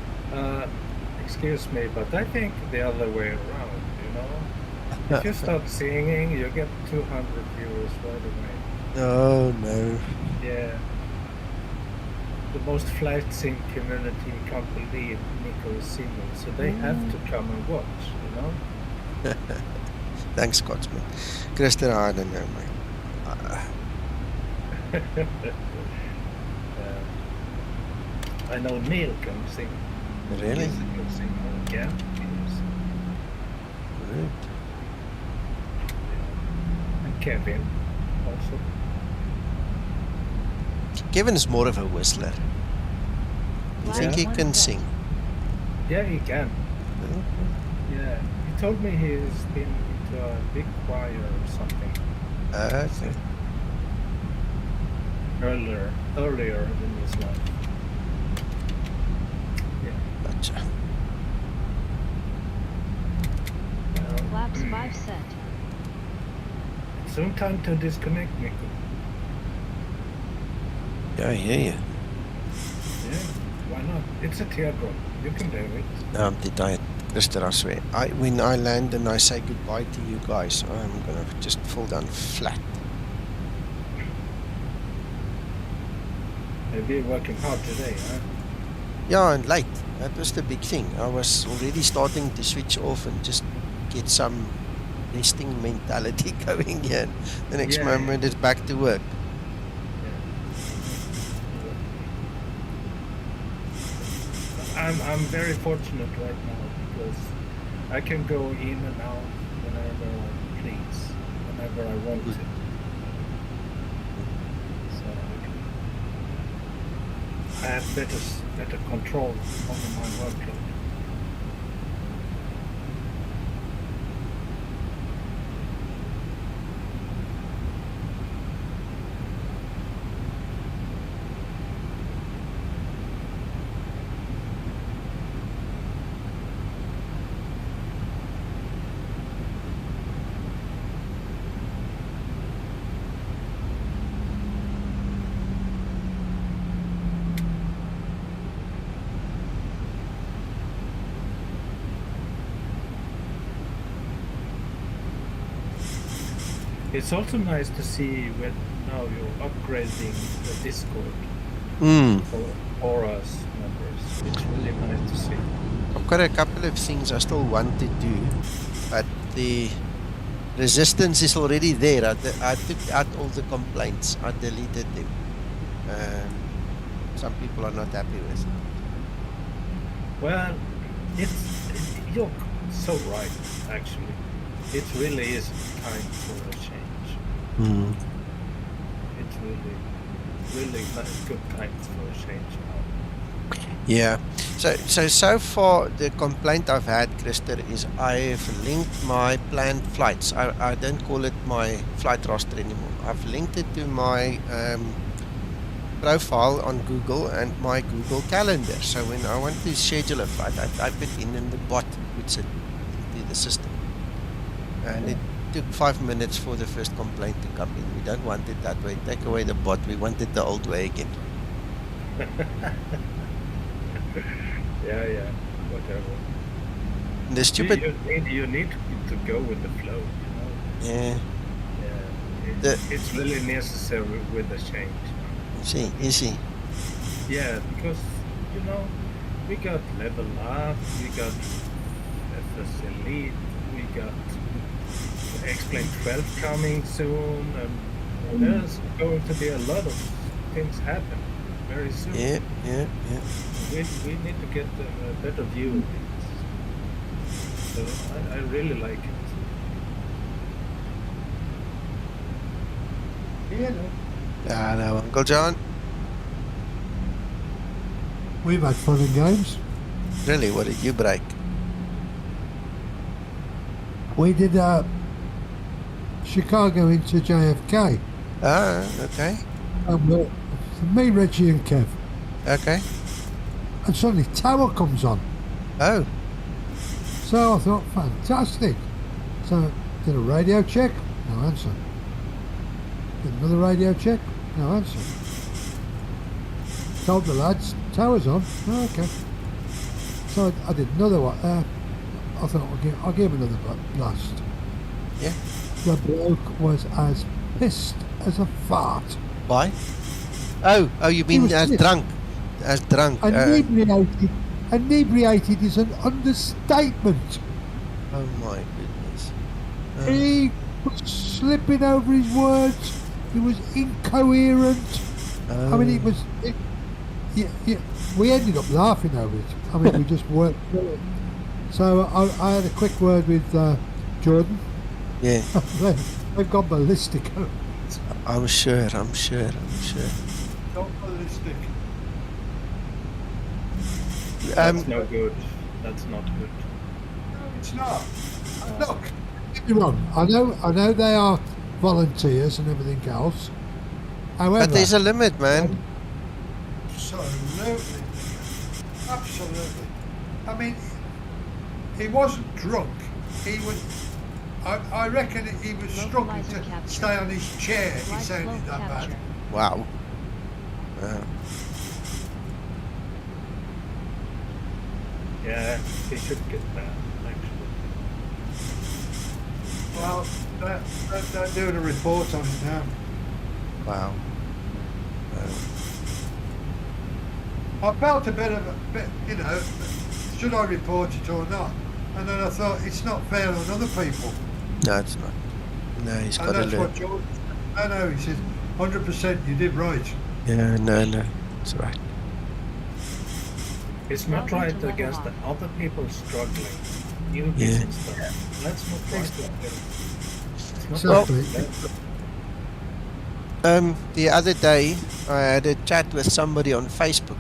Excuse me, but I think the other way around, you know? If you start singing, you get 200 viewers right away. Oh no. Yeah. The most flight sim community can't believe Nico is singing, so they have to come and watch, you know? Thanks, Scotsman. Christian, I don't know, man. I know Neil can sing. Really? He's a good singer. Yeah, he is. Right. And Kevin also. Kevin is more of a whistler. You think he can sing? Yeah, he can. Yeah, he told me he's been into a big choir or something. Okay. Earlier in his life. Yeah. Gotcha. Flaps 5 set. Soon time to disconnect, Nico. Yeah, I hear you. Yeah, why not? It's a teardrop. You can do it. No, I'm tired. Christian, I swear. When I land and I say goodbye to you guys, I'm gonna just fall down flat. You've been working hard today, huh? Yeah, and late. That was the big thing. I was already starting to switch off and just get some resting mentality going here. The next moment it's back to work. I'm very fortunate right now because I can go in and out whenever I please, whenever I want to. So I have better control over my workload. It's also nice to see when now you're upgrading the Discord for us members. It's really nice to see. I've got a couple of things I still want to do, but the resistance is already there. I took out all the complaints. I deleted them. Some people are not happy with it. Well, you're so right, actually. It really is time for a change. It's really good time for a change now. Yeah. So far the complaint I've had, Christer, is I've linked my planned flights. I don't call it my flight roster anymore. I've linked it to my profile on Google and my Google Calendar. So when I want to schedule a flight, I type it in and the bot puts it into the system. And it took 5 minutes for the first complaint to come in. We don't want it that way. Take away the bot. We want it the old way again. Yeah, whatever. And the stupid... You need to go with the flow, you know? Yeah. It's really necessary with the change. Easy. Yeah, because, you know, we got Level Up, we got FS Elite, we got X-Plane 12 coming soon, and there's going to be a lot of things happen very soon. Yeah. We need to get a better view of it. So I really like it. Hello, Uncle John. We've had fun and games. Really, what did you break? We did Chicago into JFK. Ah, okay. Me, Richie and Kev. Okay. And suddenly Tower comes on. Oh. So I thought, fantastic. So did a radio check, no answer. Did another radio check, no answer. Told the lads, Tower's on. Oh, okay. So I did another one. I thought I'll give another blast. Yeah. The bloke was as pissed as a fart. Why? Oh, you mean as pissed. drunk? As drunk. Inebriated. Inebriated is an understatement. Oh my goodness. He was slipping over his words. He was incoherent. I mean, we ended up laughing over it. I mean, we just worked through it. So I had a quick word with Jordan. Yeah. They've gone ballistic. I'm sure. Not ballistic. That's no good. That's not good. No, it's not. Look, get me wrong. I know they are volunteers and everything else. However, but there's a limit, man. Absolutely. I mean, he wasn't drunk. He was. I reckon he was struggling to stay on his chair. He sounded that bad. Wow. Yeah, he should get that, actually. Well, they're doing a report on it now. Wow. I felt a bit, should I report it or not? And then I thought, it's not fair on other people. No, it's not. No, he's got to And that's learn. what Jordan said. No, he said, 100% you did right. Yeah, no, it's right. It's not right against the other people struggling. Newbies and stuff. Let's not try to get it. The other day, I had a chat with somebody on Facebook,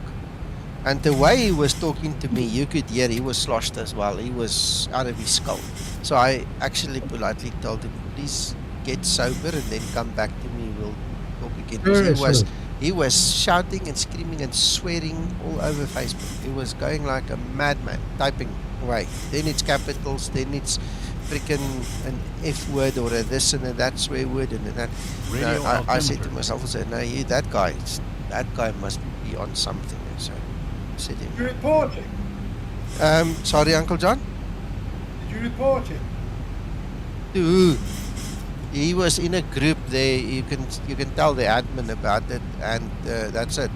and the way he was talking to me, you could hear he was sloshed as well. He was out of his skull. So I actually politely told him, please get sober and then come back to me. We'll talk again. Because he was shouting and screaming and swearing all over Facebook. He was going like a madman, typing away. Then it's capitals, then it's freaking an F word or a this and a that swear word and that. I said to myself, I said, no, that guy must be on something. So I said him. Did you report him? Sorry, Uncle John? Did you report him? Dude, he was in a group there. You can tell the admin about it, and that's it.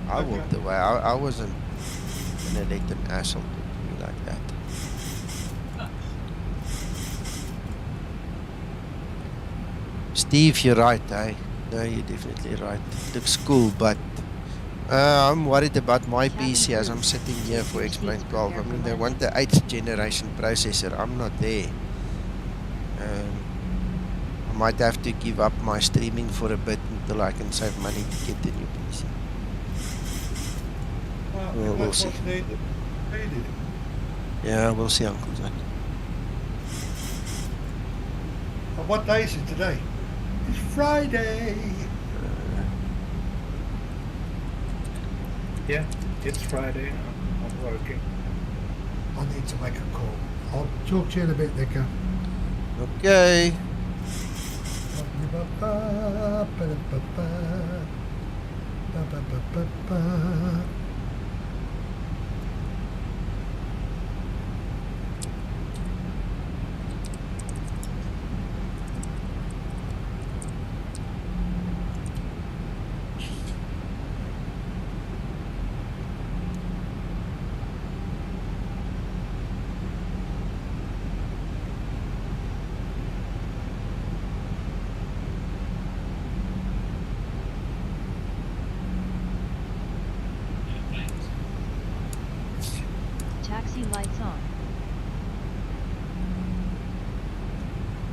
I walked away. I wasn't gonna let an asshole talk to me like that. Steve, you're right, eh? No, you're definitely right. It looks cool, but I'm worried about my PC as I'm sitting here for X-Plane 12. I mean, they want the 8th generation processor. I'm not there. I might have to give up my streaming for a bit until I can save money to get the new PC. We'll see. Yeah, we'll see, Uncle John. And what day is it today? It's Friday. Yeah, it's Friday. I'm working. I need to make a call. I'll talk to you in a bit, Nico. Okay.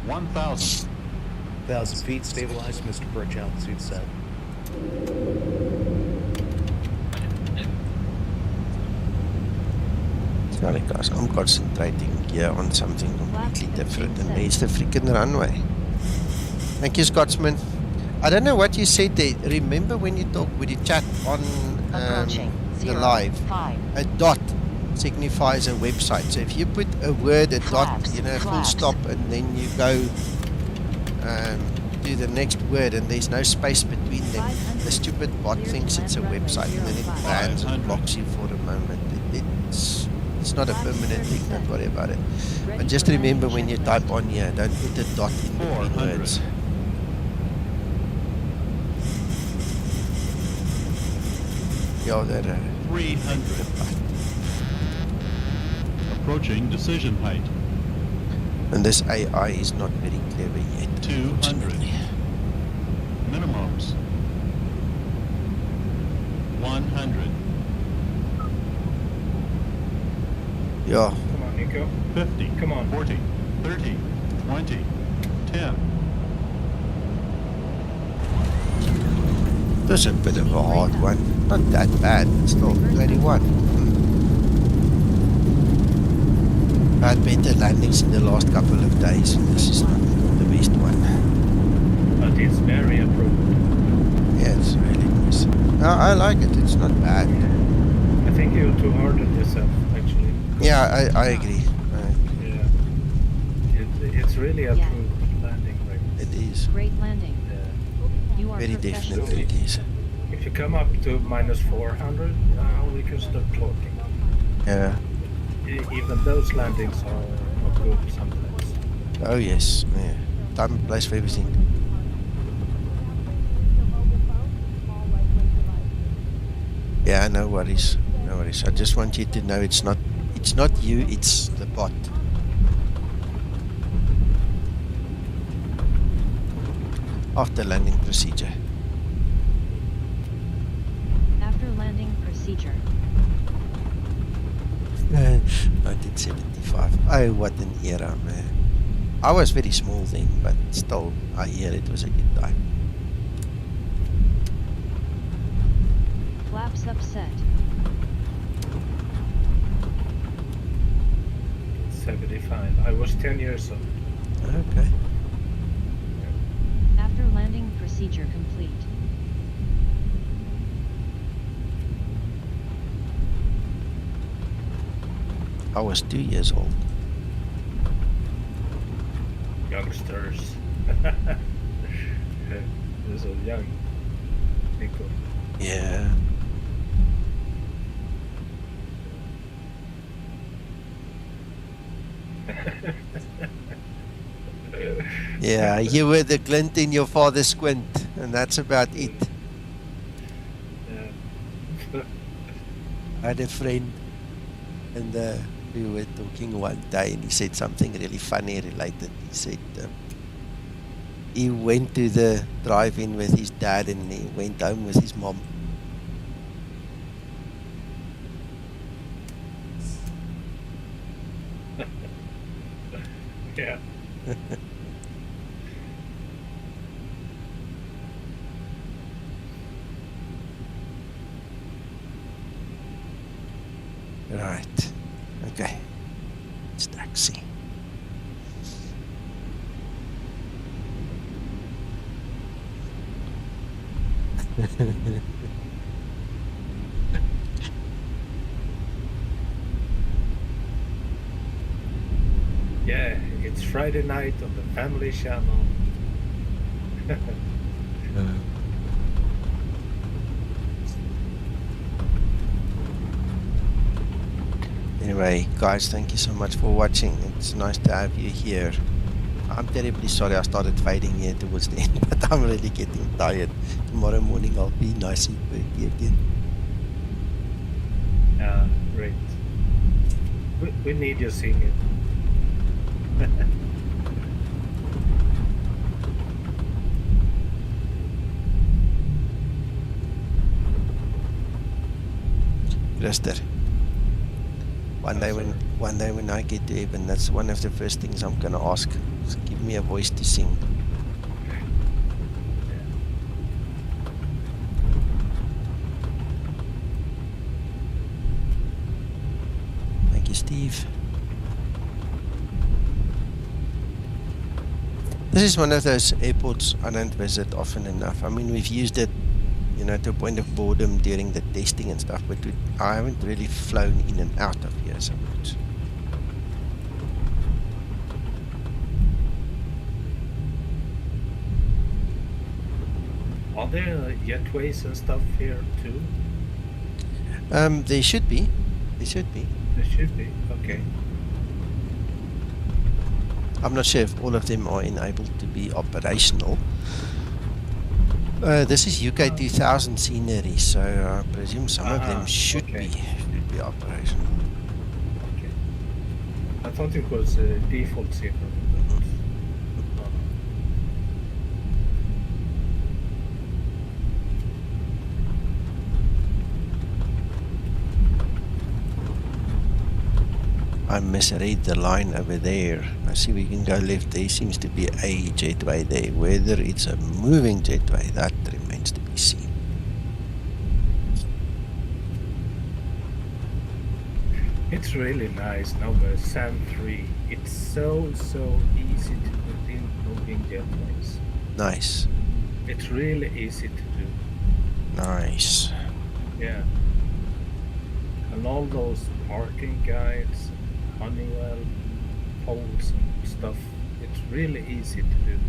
1,000. 1,000 feet, stabilized, Mr. Birch, altitude set. Sorry guys, I'm concentrating here on something completely different, and there's the freaking runway. Thank you, Scotsman. I don't know what you said there. Remember when you chat on the live, a dot signifies a website. So if you put a word, a dot, you know, full stop, and then you go to the next word, and there's no space between them, the stupid bot thinks it's a website, and then it bans and blocks you for a moment. It's not a permanent thing, don't worry about it. And just remember when you type on here, don't put a dot in between words. Yeah, that 300. Approaching decision height. And this AI is not very clever yet. 200. Minimums. 100. Yeah. Come on, Nico. 50. Come on. 40. 30. 20. 10. It was a bit of a hard one. Not that bad. Still 21. I had better landings in the last couple of days. This is not the best one. But it's very approved. Yeah, it's really nice. No, I like it. It's not bad. I think you're too hard on yourself, actually. Yeah, I agree. Yeah. It's really approved landing right. It is. Great landing. Yeah. You are Very professional. definitely it is. If you come up to minus 400, we can start talking. Yeah. Even those landings are good sometimes. Oh yes. Yeah. Time and place for everything. Yeah, no worries. No worries. I just want you to know it's not you, it's the bot. After landing procedure. After landing procedure. 1975. Oh, what an era, man. I was very small then, but still, I hear it was a good time. Flaps upset. 75. I was 10 years old. Okay. After landing procedure complete. I was 2 years old. Youngsters. You're so young, Nico. Yeah. Yeah, you were the glint in your father's squint, and that's about it. Yeah. I had a friend, and we were talking one day, and he said something really funny related. He said he went to the drive-in with his dad, and he went home with his mom. Yeah. Right. Okay. It's taxi. Yeah, it's Friday night on the Family Channel. Anyway, guys, thank you so much for watching. It's nice to have you here. I'm terribly sorry I started fading here towards the end, but I'm really getting tired. Tomorrow morning I'll be nice and perky again. Yeah, great. We need you singing. Christer. One day when I get to heaven, that's one of the first things I'm gonna ask. So give me a voice to sing. Thank you, Steve. This is one of those airports I don't visit often enough. I mean, we've used it, you know, to a point of boredom during the testing and stuff, but I haven't really flown in and out of here so much. Are there jetways and stuff here too? There should be. There should be. There should be. Okay. I'm not sure if all of them are enabled to be operational. This is UK 2000 scenery, so I presume some of them should be operational. Okay. I thought it was default server. I misread the line over there. I see we can go left. There seems to be a jetway there. Whether it's a moving jetway, that remains to be seen. It's really nice now with SAM 3. It's so easy to put in moving jetways. Nice. It's really easy to do. Nice. Yeah. And all those parking guides, Honeywell poles and stuff, it's really easy to do.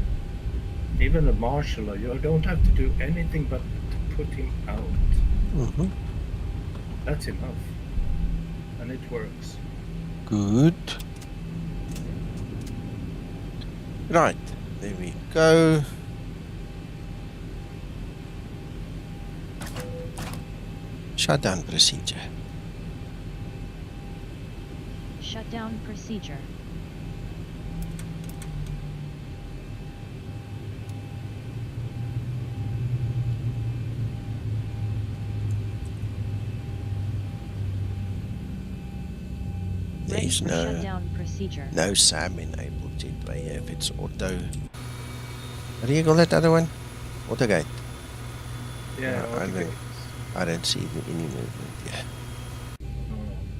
Even a marshaller, you don't have to do anything but to put him out. That's enough. And it works. Good. Right, there we go. Shutdown procedure. Shutdown procedure. There's shutdown procedure. No SAM enabled jetway if it's auto. What do you call that other one? Auto gate. Yeah, I don't see any movement. Yeah.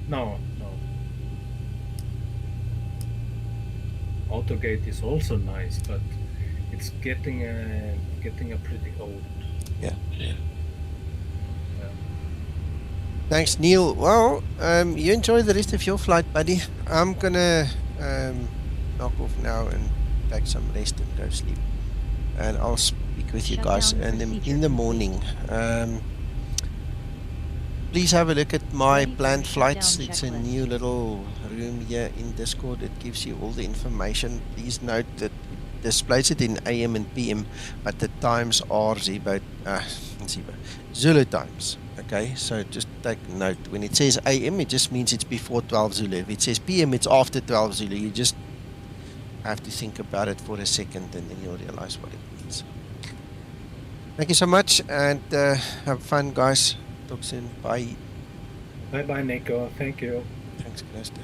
No. AutoGate is also nice, but it's getting a pretty old. Yeah. Thanks, Neil. Well, you enjoy the rest of your flight, buddy. I'm gonna knock off now and take some rest and go sleep. And I'll speak with you guys in the morning. Please have a look at my planned flights. It's a new little room here in Discord. It gives you all the information. Please note that it displays it in AM and PM, but the times are Zulu times. Okay, so just take note. When it says AM, it just means it's before 12 Zulu. If it says PM, it's after 12 Zulu. You just have to think about it for a second and then you'll realize what it means. Thank you so much and have fun, guys. Talk soon. Bye. Bye, Nico. Thank you. Thanks, Cluster.